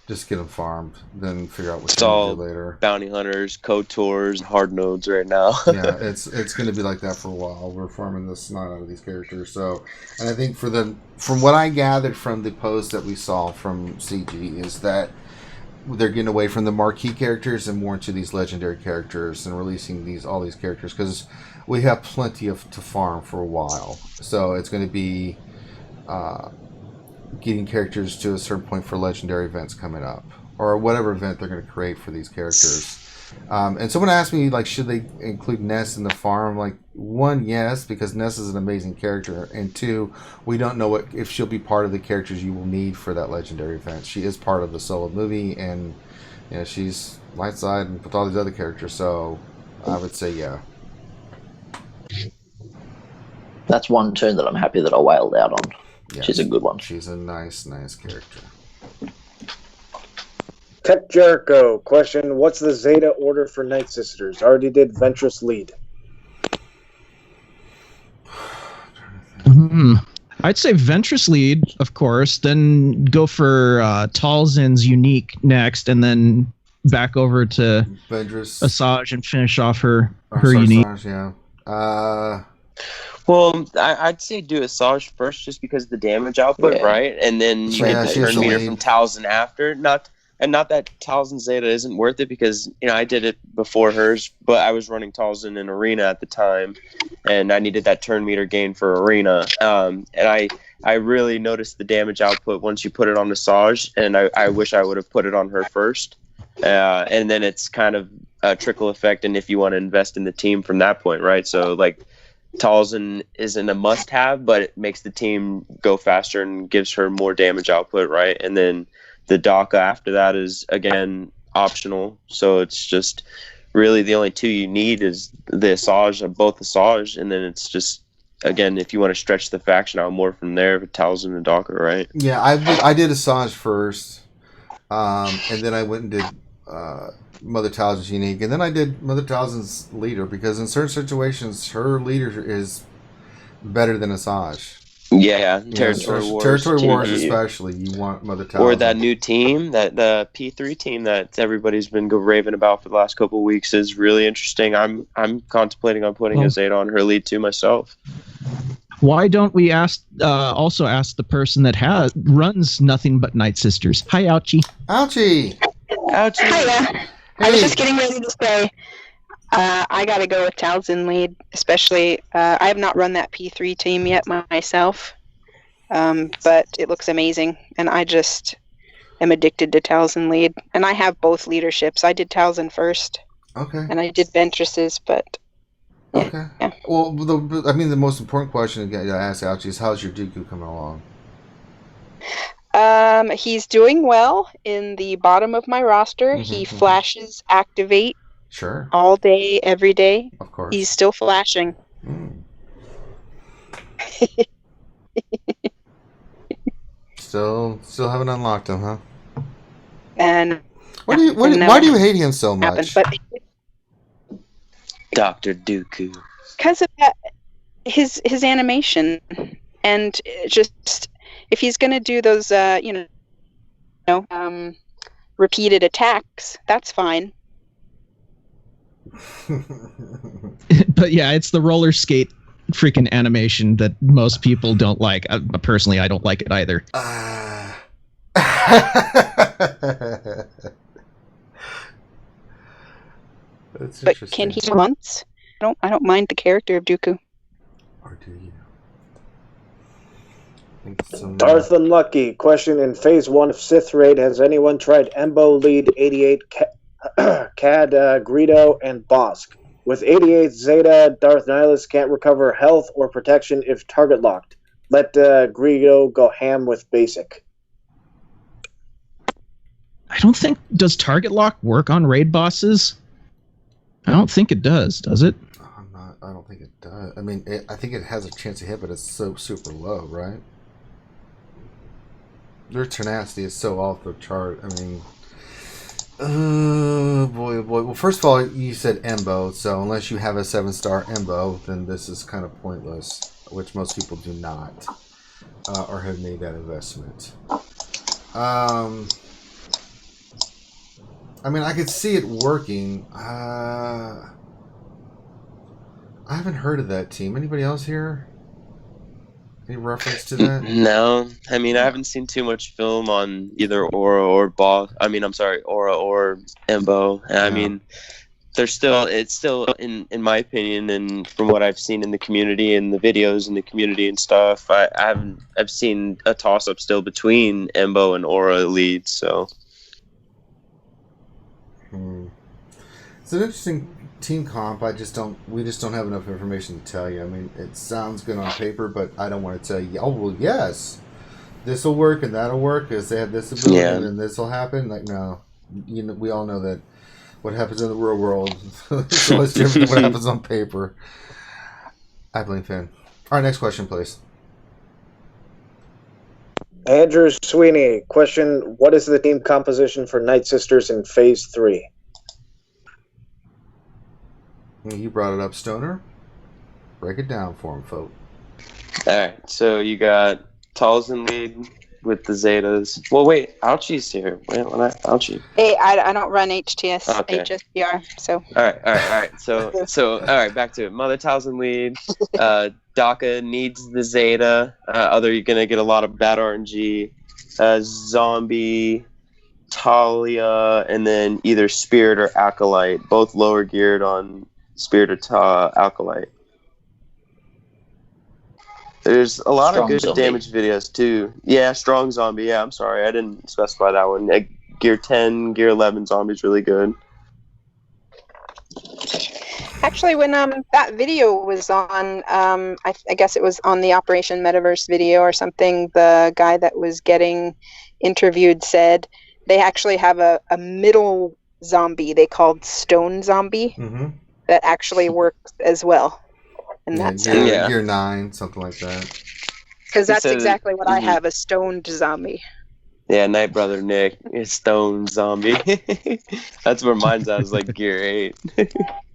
just get them farmed, then figure out what It's you're all gonna do later. bounty hunters, code tours, hard nodes right now. Yeah, it's going to be like that for a while. We're farming the snot out of these characters. So, and I think from what I gathered from the post that we saw from CG is that they're getting away from the marquee characters and more into these legendary characters and releasing all these characters because we have plenty to farm for a while. So it's going to be getting characters to a certain point for legendary events coming up or whatever event they're going to create for these characters. And someone asked me, like, should they include Ness in the farm? Like, 1, yes, because Ness is an amazing character. And 2, we don't know if she'll be part of the characters you will need for that legendary event. She is part of the solo movie, and she's light side and with all these other characters. So I would say, yeah. That's one tune that I'm happy that I wailed out on. Yeah, She's a good one. She's a nice character. Tech Jericho question: what's the Zeta order for Night Sisters? Already did Ventress lead. I'd say Ventress lead, of course, then go for Talzin's unique next, and then back over to Ventress, Asajj and finish off her sorry, unique. Asajj, yeah. Well, I'd say do Asajj first just because of the damage output, right? And then you Yeah, get the she has turn the meter lead. from Talzin after. Not that Talzin Zeta isn't worth it because, I did it before hers, but I was running Talzin in Arena at the time, and I needed that turn meter gain for Arena. And I really noticed the damage output once you put it on Asajj, and I wish I would have put it on her first. And then it's kind of a trickle effect, and if you want to invest in the team from that point, right? So, like, Talzin isn't a must-have, but it makes the team go faster and gives her more damage output, right? And then the Daka after that is, again, optional. So it's just really the only 2 you need is the Asajj, both Asajj, and then it's just, again, if you want to stretch the faction out more from there, Talzin and Daka, right? Yeah, I did Asajj first, and then I went and did Mother Talzin's unique, and then I did Mother Talzin's leader because in certain situations her leader is better than Asajj. Yeah, Territory Wars. Territory Wars especially, you want Mother Talzin. Or that new team, the P3 team that everybody's been raving about for the last couple of weeks is really interesting. I'm contemplating on putting a Zeta on her lead too myself. Why don't we also ask the person that runs nothing but Night Sisters? Hi, Ouchie. Ouchie. Hiya. I was just getting ready to say, I got to go with Talzin lead, especially. I have not run that P3 team yet myself, but it looks amazing, and I just am addicted to Talzin lead. And I have both leaderships. I did Talzin first, and I did Ventress's, but yeah. Okay. Yeah. Well, the most important question I ask Ouchie is, how's your Dooku coming along? He's doing well in the bottom of my roster. He flashes activate all day, every day. Of course. He's still flashing. Still haven't unlocked him, huh? And why do you hate him so much? Dr. Dooku. Because of that, his animation, and just if he's going to do those, repeated attacks, that's fine. But yeah, it's the roller skate freaking animation that most people don't like. Personally, I don't like it either. But can he once? I don't mind the character of Dooku. Or do you? Darth Unlucky question: in Phase 1 of Sith Raid, has anyone tried Embo lead 88, Cad, Greedo, and Bosk? With 88 Zeta, Darth Nihilus can't recover health or protection if target locked. Let Greedo go ham with basic. I don't think... Does target lock work on raid bosses? I don't think it does it? I don't think it does. I mean, I think it has a chance to hit, but it's so super low, right? Their tenacity is so off the chart. I mean... boy, oh boy. Well, first of all, you said Embo, so unless you have a 7-star Embo, then this is kind of pointless, which most people do not, or have made that investment. I mean, I could see it working. I haven't heard of that team. Anybody else here? Any reference to that? No, I mean, I haven't seen too much film on either Aura or Boss. I mean, I'm sorry, Aura or Embo. And I mean, it's still, in my opinion, and from what I've seen in the community and the videos in the community and stuff, I've seen a toss up still between Embo and Aura leads. So it's an interesting team comp. We just don't have enough information to tell you. I mean, it sounds good on paper, but I don't want to tell you, oh well, yes, this will work and that'll work because they have this ability and then this will happen. Like, no, we all know that what happens in the real world is so much different than what happens on paper. I blame Finn. All right, next question, please. Andrew Sweeney, question: what is the team composition for Night Sisters in Phase 3? You brought it up, Stoner. Break it down for him, folk. all right, so you got Talzin lead with the Zetas. Well, wait, Ouchie's here. Wait, Ouchie. Hey, I don't run HTS, Okay. HSPR, so. All right. So all right, back to it. Mother Talzin lead. Daka needs the Zeta. You're gonna get a lot of bad RNG. Zombie, Talia, and then either Spirit or Acolyte. Both lower geared on Spirit or Acolyte. There's a lot Strong of good zombie. damage videos too. Yeah, strong zombie. Yeah, I'm sorry, I didn't specify that one. Gear 10, Gear 11 zombie's really good. Actually, when that video was on, I guess it was on the Operation Metaverse video or something, the guy that was getting interviewed said they actually have a middle zombie they called Stone Zombie that actually works as well. And that's Gear 9, something like that. because that's exactly what I have, a stoned zombie. Yeah, Night Brother Nick is Stone Zombie. That's where mine's at, is like Gear 8.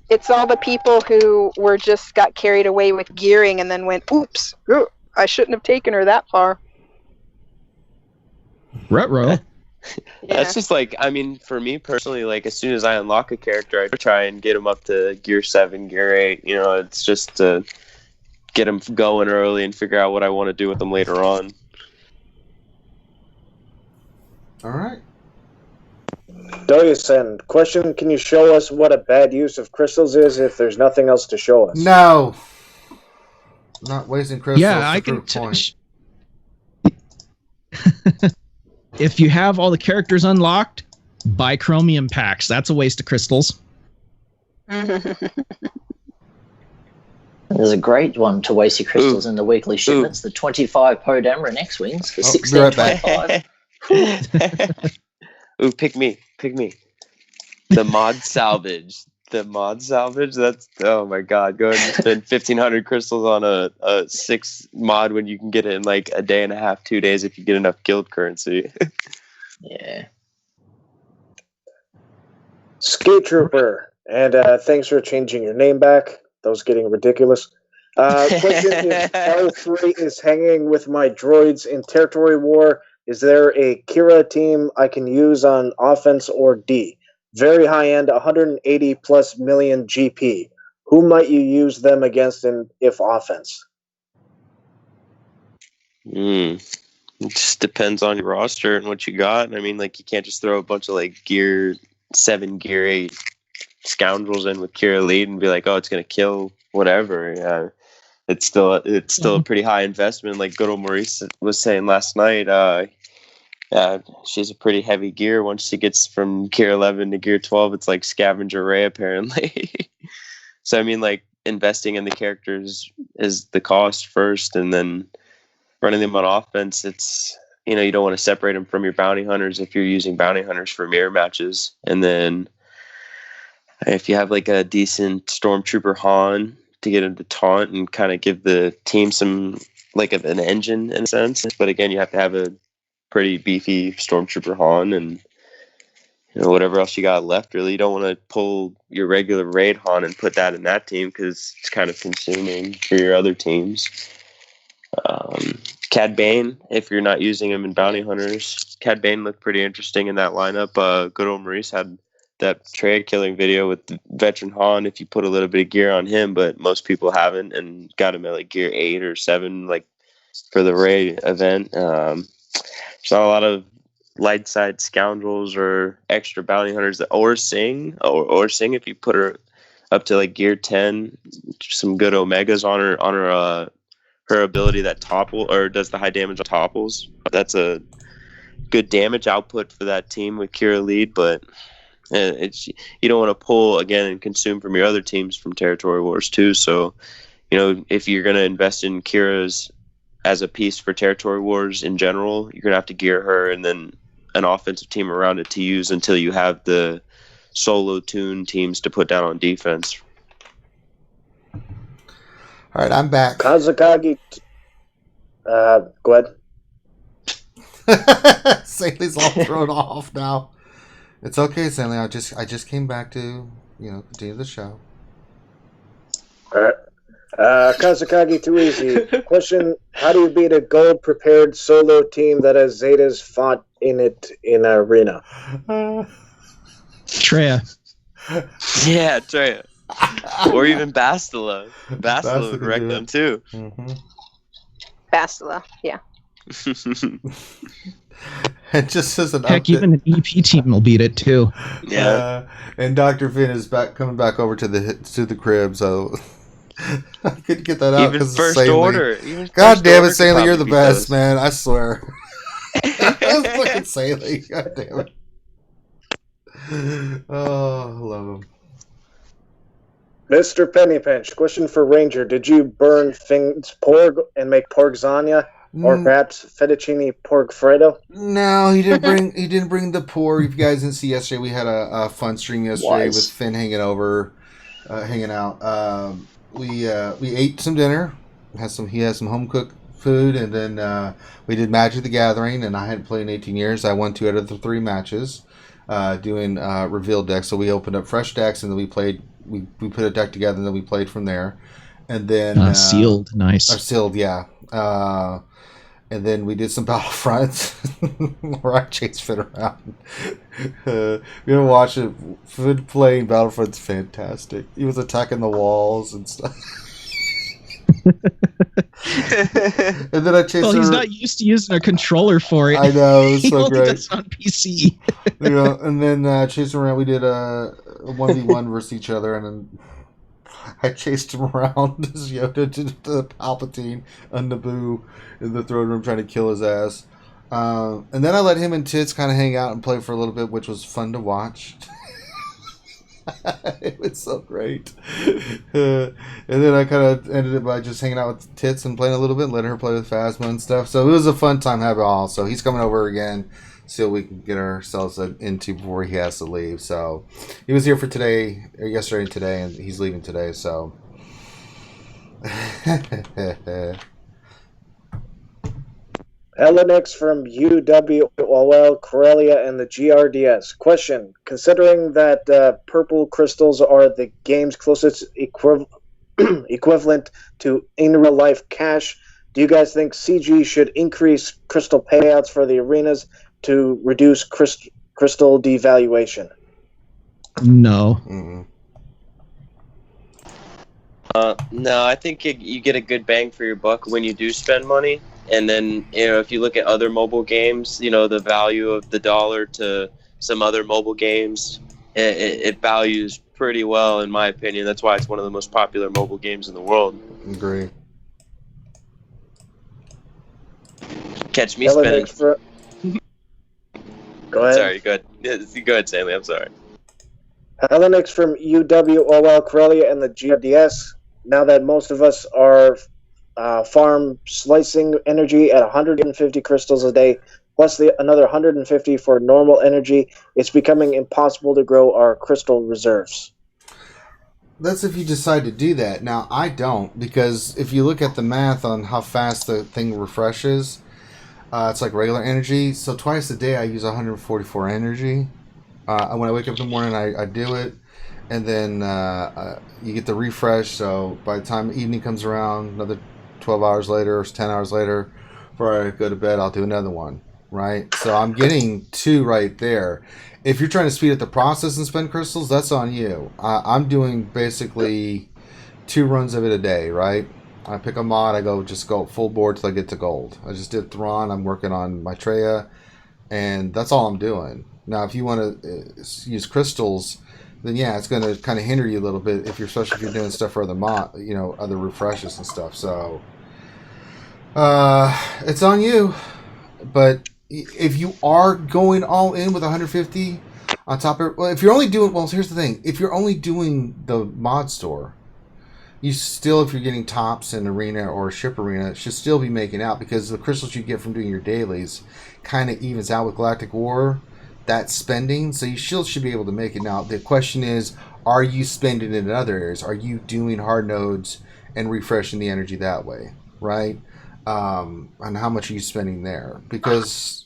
It's all the people who got carried away with gearing and then went, oops, I shouldn't have taken her that far. Ruh-roh. That's just like, I mean, for me personally, like as soon as I unlock a character, I try and get him up to Gear 7, Gear 8. You know, it's just to get him going early and figure out what I want to do with them later on. All right. Doyusen, question: can you show us what a bad use of crystals is if there's nothing else to show us? No. Not wasting crystals. Yeah, I can. If you have all the characters unlocked, buy chromium packs. That's a waste of crystals. There's a great one to waste your crystals in the weekly shipments. The 25 Podamron X-Wings for 16.25. Ooh, pick me. The mod salvage. That's, oh my god, go ahead and spend 1,500 crystals on a 6 mod when you can get it in like a day and a half, 2 days if you get enough guild currency. Yeah. Skate Trooper, and thanks for changing your name back. That was getting ridiculous. Question: if L3 is hanging with my droids in Territory War, is there a Kira team I can use on offense or D? Very high end, 180 plus million GP. Who might you use them against if offense? It just depends on your roster and what you got. I mean, like, you can't just throw a bunch of like Gear 7, Gear 8 scoundrels in with Kira lead and be like, oh, it's gonna kill whatever. Yeah, it's still a pretty high investment. Like good old Maurice was saying last night. She's a pretty heavy gear. Once she gets from Gear 11 to Gear 12, it's like Scavenger Ray, apparently. So I mean, like investing in the characters is the cost first, and then running them on offense. It's you don't want to separate them from your bounty hunters if you're using bounty hunters for mirror matches, and then if you have like a decent stormtrooper Han to get him to taunt and kind of give the team some like an engine in a sense. But again, you have to have a pretty beefy stormtrooper Han and whatever else you got left. Really, you don't want to pull your regular raid Han and put that in that team because it's kind of consuming for your other teams. Cad Bane, if you're not using him in bounty hunters, Cad Bane looked pretty interesting in that lineup. Good old Maurice had that trade killing video with the veteran Han. If you put a little bit of gear on him, but most people haven't, and got him at like gear 8 or 7, like for the raid event. There's not a lot of light side scoundrels or extra bounty hunters that or sing if you put her up to like gear 10, some good omegas on her ability that topple or does the high damage on topples. That's a good damage output for that team with Kira lead, but it's you don't want to pull again and consume from your other teams from Territory Wars too. So if you're going to invest in Kira's as a piece for Territory Wars in general, you're going to have to gear her and then an offensive team around it to use until you have the solo tune teams to put down on defense. All right, I'm back. Kazakagi. Go ahead. Saley's all thrown off now. It's okay, Saley. I just came back to continue the show. All right. Kazakagi Too Easy. Question: how do you beat a gold prepared solo team that has Zetas fought in it in arena? Treya. Yeah, Treya. Or even Bastila. Bastila would wreck them too. Mm-hmm. Bastila, yeah. It just says an Heck, update. even an EP team will beat it too. Yeah. And Dr. Finn is coming back over to the crib, so I couldn't get that out. Even first order. God damn it, Saley, you're the best, man. I swear. That's fucking Saley. God damn it. Oh, I love him. Mr. Pennypinch, question for Ranger. Did you burn things porg and make porg lasagna? Or perhaps fettuccine porg freddo? No, he didn't bring the pork. If you guys didn't see yesterday, we had a fun stream yesterday with Finn hanging out. We ate some dinner. He has some home cooked food, and then we did Magic the Gathering. And I hadn't played in 18 years. I won 2 out of the 3 matches, doing reveal decks. So we opened up fresh decks, and then we played. We put a deck together, and then we played from there. And then sealed, nice. Sealed, yeah. And then we did some Battlefronts where I chased Finn around. We haven't watched it. Finn playing Battlefront's fantastic. He was attacking the walls and stuff. And then I chased Well, he's not used to using a controller for it. I know, it was he so only great. does it on PC. And then chased him around. We did a 1v1 versus each other, and then I chased him around as Yoda to the Palpatine on Naboo in the throne room trying to kill his ass. And then I let him and Tits kind of hang out and play for a little bit, which was fun to watch. It was so great. And then I kind of ended it by just hanging out with Tits and playing a little bit, letting her play with Phasma and stuff. So it was a fun time having all. So he's coming over again, so we can get ourselves into before he has to leave. So he was here for yesterday and today, and he's leaving today. So Helenix from UWOL, Corellia, and the GRDS. Question: considering that purple crystals are the game's closest equivalent to in real life cash, do you guys think CG should increase crystal payouts for the arenas to reduce crystal devaluation? No. Mm-hmm. No, I think you get a good bang for your buck when you do spend money. And then, if you look at other mobile games, the value of the dollar to some other mobile games, it values pretty well, in my opinion. That's why it's one of the most popular mobile games in the world. Agree. Catch me spending. Go ahead. Sorry, go ahead. Go ahead, Stanley. I'm sorry. Helenix from UWOL Corellia and the GRDS. Now that most of us are farm slicing energy at 150 crystals a day, plus another 150 for normal energy, it's becoming impossible to grow our crystal reserves. That's if you decide to do that. Now, I don't, because if you look at the math on how fast the thing refreshes, it's like regular energy. So twice a day I use 144 energy. When I wake up in the morning, I do it. And then you get the refresh. So by the time evening comes around, another 12 hours later or 10 hours later, before I go to bed, I'll do another one. Right? So I'm getting 2 right there. If you're trying to speed up the process and spend crystals, that's on you. I'm doing basically 2 runs of it a day, right? I pick a mod, I just go full board till I get to gold. I just did Thrawn, I'm working on my Treya, and that's all I'm doing. Now, if you want to use crystals, then yeah, it's going to kind of hinder you a little bit, especially if you're doing stuff for other refreshes and stuff. So, it's on you. But if you are going all in with 150 on top of, if you're only doing, here's the thing: if you're only doing the mod store, you still, if you're getting tops in arena or ship arena, should still be making out, because the crystals you get from doing your dailies kind of evens out with Galactic War, that spending, so you still should be able to make it. Now the question is, are you spending it in other areas? Are you doing hard nodes and refreshing the energy that way, right? And how much are you spending there? Because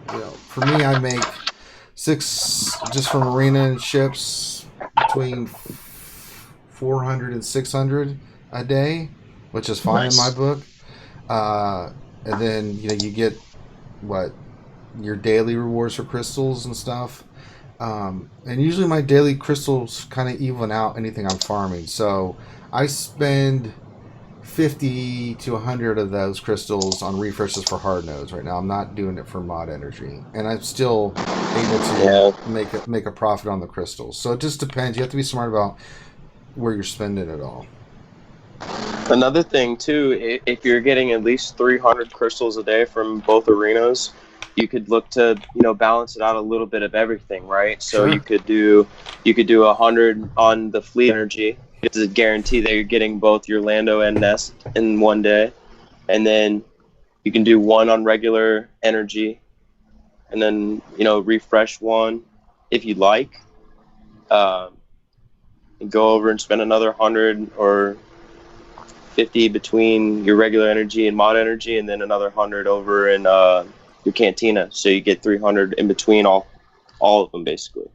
for me, I make 6 just from arena and ships between 400 and 600 a day, which is fine in my book. And then you get your daily rewards for crystals and stuff. And usually my daily crystals kind of even out anything I'm farming. So I spend 50 to 100 of those crystals on refreshes for hard nodes right now. I'm not doing it for mod energy, and I'm still able to make a profit on the crystals. So it just depends. You have to be smart about where you're spending it all. Another thing too, if you're getting at least 300 crystals a day from both arenas, you could look to balance it out a little bit of everything, right? So Sure. you could do 100 on the fleet energy. It's a guarantee that you're getting both your Lando and Nest in one day, and then you can do 1 on regular energy, and then refresh 1 if you like. And go over and spend another 100 or 50 between your regular energy and mod energy, and then another 100 over in your cantina. So you get 300 in between all of them, basically.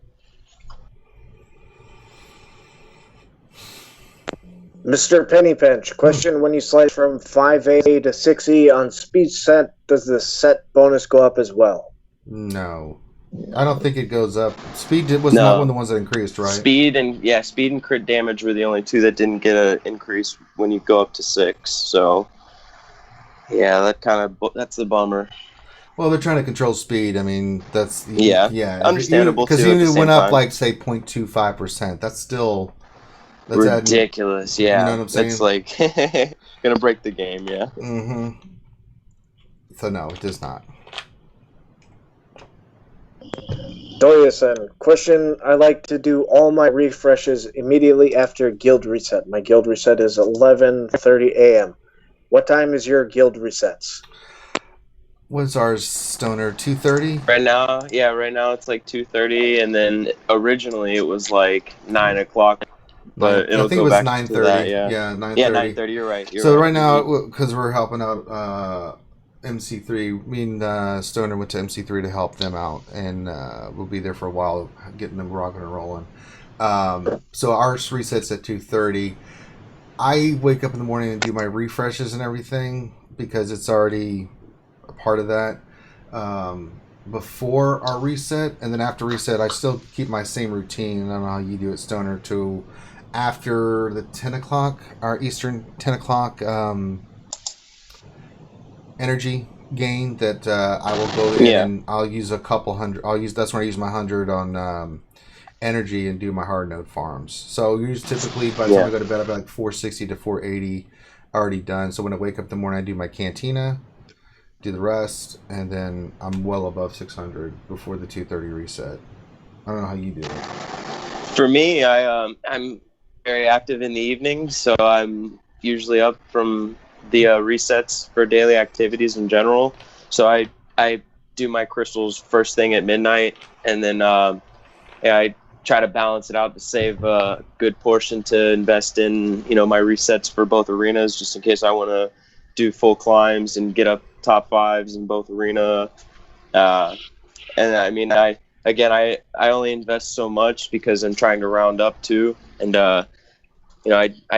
Mr. Pennypinch, question: when you slice from 5A to 6E on speed set, does the set bonus go up as well? No. I don't think it goes up. Speed was not one of the ones that increased, right? Speed and crit damage were the only 2 that didn't get an increase when you go up to 6. So yeah, that's the bummer. Well, they're trying to control speed. I mean, that's understandable. Because even if it went up like say 0.25%, that's still ridiculous. You know what I'm saying? That's like gonna break the game. Yeah. Mm-hmm. So no, it does not. Doyasan, question: I like to do all my refreshes immediately after guild reset. My guild reset is 11:30 a.m. What time is your guild resets? What's ours, Stoner? 2:30? Right now it's like 2:30, and then originally it was like 9 o'clock. But I think it was 9:30. Yeah, 9:30. Yeah, 9:30. You're right. So right now, because we're helping out MC3, me and Stoner went to MC3 to help them out, and we'll be there for a while, getting them rocking and rolling. So ours resets at 2:30. I wake up in the morning and do my refreshes and everything because it's already a part of that before our reset, and then after reset, I still keep my same routine. I don't know how you do it, Stoner, to after the 10 o'clock, our Eastern 10 o'clock energy gain that I will go in and I'll use a couple hundred. That's when I use my 100 on energy and do my hard node farms. So typically by the time I go to bed, I've got like 460 to 480 already done. So when I wake up in the morning, I do my cantina, do the rest, and then I'm well above 600 before the 2:30 reset. I don't know how you do it. For me, I'm very active in the evening, so I'm usually up from the resets for daily activities in general. So I do my crystals first thing at midnight, and then I try to balance it out to save a good portion to invest in my resets for both arenas, just in case I want to do full climbs and get up top fives in both arena. And I mean, I only invest so much because I'm trying to round up too, and I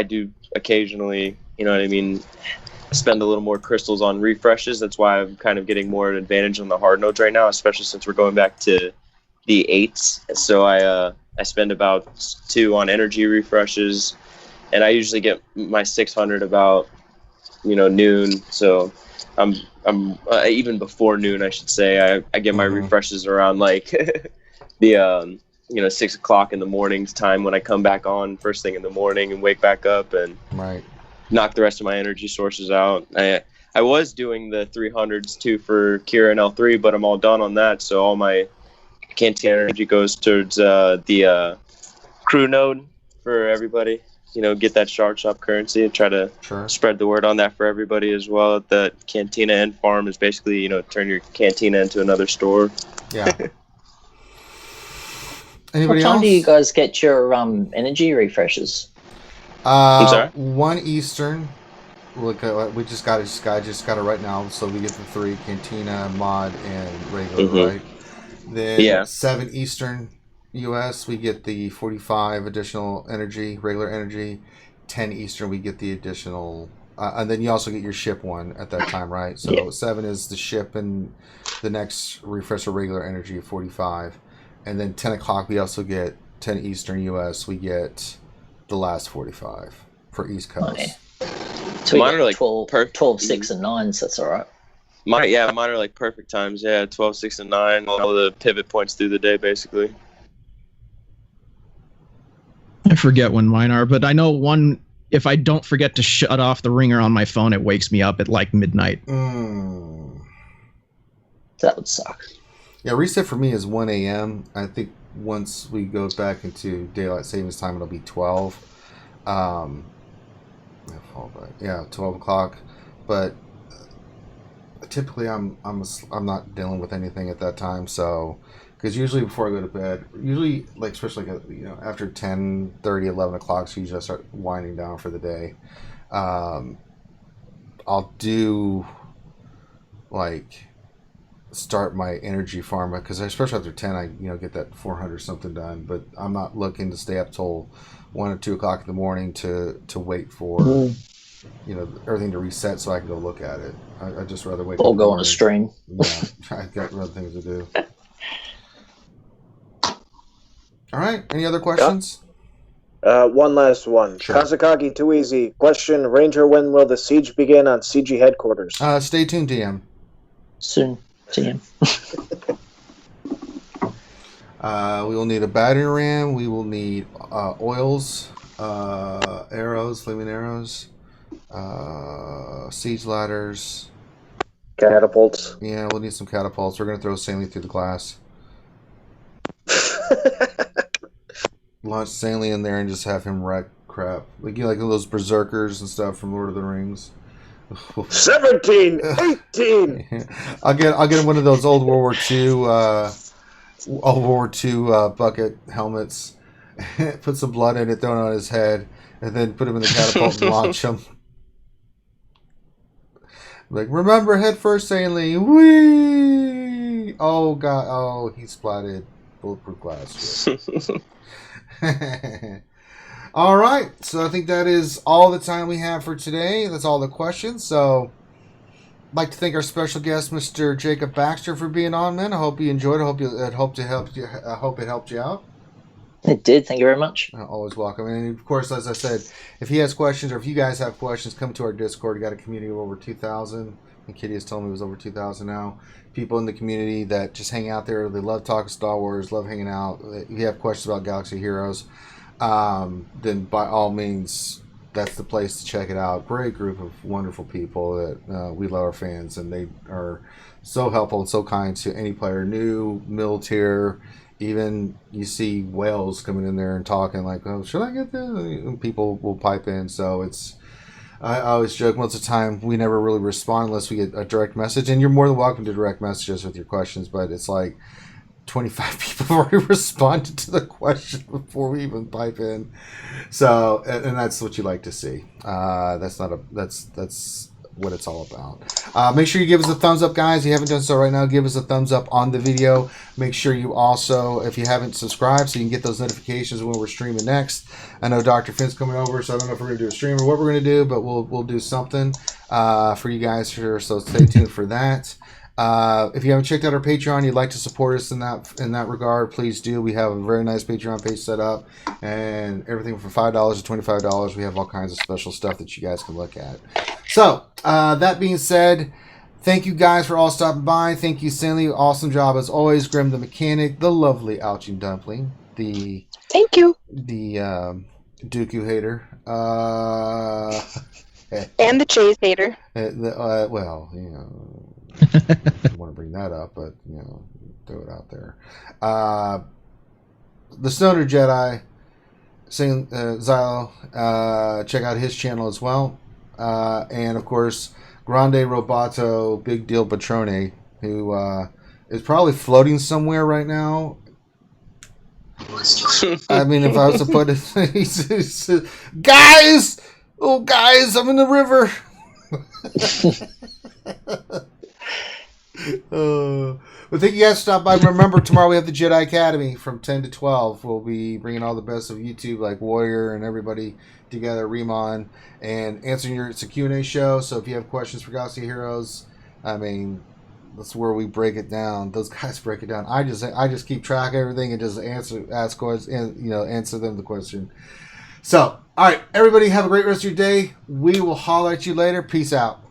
do occasionally, you know what I mean, spend a little more crystals on refreshes. That's why I'm kind of getting more advantage on the hard nodes right now, especially since we're going back to the 8s. So I spend about 2 on energy refreshes, and I usually get my 600 about noon. So I'm even before noon, I should say. I get my refreshes around like the 6 o'clock in the morning's time when I come back on first thing in the morning and wake back up and knock the rest of my energy sources out. I was doing the 300s too for Kira and L3, but I'm all done on that. So all my canteen energy goes towards the crew node for everybody. Get that shark shop currency and try to spread the word on that for everybody as well. That cantina and farm is basically, turn your cantina into another store. Yeah. Anybody what time else? do you guys get your energy refreshes? I'm sorry? 1 Eastern. Look, we just got it right now. So we get the 3 cantina, mod, and regular, right? Then 7 Eastern US, we get the 45 additional energy, regular energy. 10 Eastern, we get the additional, and then you also get your ship one at that time, right? So 7 is the ship, and the next refresh of regular energy of 45. And then 10 o'clock, we also get 10 Eastern US, we get the last 45 for East Coast. Okay. So mine are like 12, 6, and 9, so that's all right. Mine are like perfect times. 12, 6, and 9. All the pivot points through the day, basically. I forget when mine are, but I know one. If I don't forget to shut off the ringer on my phone, it wakes me up at like midnight. That would suck. Yeah, reset for me is 1 a.m. I think once we go back into daylight savings time, it'll be 12. 12 o'clock. But typically, I'm not dealing with anything at that time. So, because usually before I go to bed, especially after 10:30, 11 o'clock, so usually I start winding down for the day. I'll do start my energy farm, because especially after 10 I get that 400 something done, but I'm not looking to stay up till 1 or 2 o'clock in the morning to wait for everything to reset so I can go look at it. I just rather wait or go on a stream. I've got other things to do. All right, any other questions? One last one. Sure. Kazakagi, too easy. Question, Ranger, when will the siege begin on CG headquarters? Stay tuned, DM. Soon. TM. We will need a battery ram. We will need oils, arrows, flaming arrows, siege ladders, catapults. Yeah, we'll need some catapults. We're going to throw Stanley through the glass. Launch Stanley in there and just have him wreck crap. Like those berserkers and stuff from Lord of the Rings. 17, 18. I'll get one of those old World War II bucket helmets. Put some blood in it, throw it on his head, and then put him in the catapult and launch him. Like, remember, head first, Stanley. Whee! Oh god! Oh, he splatted bulletproof glass. All right, so I think that is all the time we have for today. That's all the questions. So, I'd like to thank our special guest, Mr. Jacob Baxter, for being on, man. I hope you enjoyed it. I hope it helped you out. It did. Thank you very much. Always welcome. And of course, as I said, if he has questions or if you guys have questions, come to our Discord. We got a community of over 2,000. And Kitty has told me it was over 2,000 now. People in the community that just hang out there. They love talking Star Wars, love hanging out. If you have questions about Galaxy Heroes, then by all means, that's the place to check it out. Great group of wonderful people that we love our fans, and they are so helpful and so kind to any player, new, middle tier, even you see whales coming in there and talking like, "Oh, should I get this?" And people will pipe in. So it's. I always joke most of the time we never really respond unless we get a direct message, and you're more than welcome to direct messages with your questions. But it's like 25 people have already responded to the question before we even pipe in. So, and that's what you like to see. That's what it's all about. Make sure you give us a thumbs up, guys. If you haven't done so right now, give us a thumbs up on the video. Make sure you also, if you haven't subscribed, so you can get those notifications when we're streaming next. I know Dr. Finn's coming over, so I don't know if we're going to do a stream or what we're going to do, but we'll do something for you guys here, so stay tuned for that. If you haven't checked out our Patreon, you'd like to support us in that regard, please do. We have a very nice Patreon page set up, and everything from $5 to $25. We have all kinds of special stuff that you guys can look at. So, that being said, thank you guys for all stopping by. Thank you, Cindy. Awesome job as always. Grim the mechanic, the lovely Ouching Dumpling, the Dooku hater, and the Chase hater. Well, you know. I don't want to bring that up, but you know, throw it out there. The Stoner Jedi, saying Xylo, check out his channel as well, and of course, Grande Roboto, Big Deal Patrone, who is probably floating somewhere right now. I mean, if I was to put it, he's guys, oh guys, I'm in the river. But thank you guys for stopping by. Remember, tomorrow we have the Jedi Academy from 10 to 12. We'll be bringing all the best of YouTube, like Warrior and everybody together, Remon, and answering it's a Q&A show. So if you have questions for Galaxy Heroes, I mean, that's where we break it down. Those guys break it down. I just keep track of everything and just ask questions, and answer them the question. So, all right, everybody, have a great rest of your day. We will holler at you later. Peace out.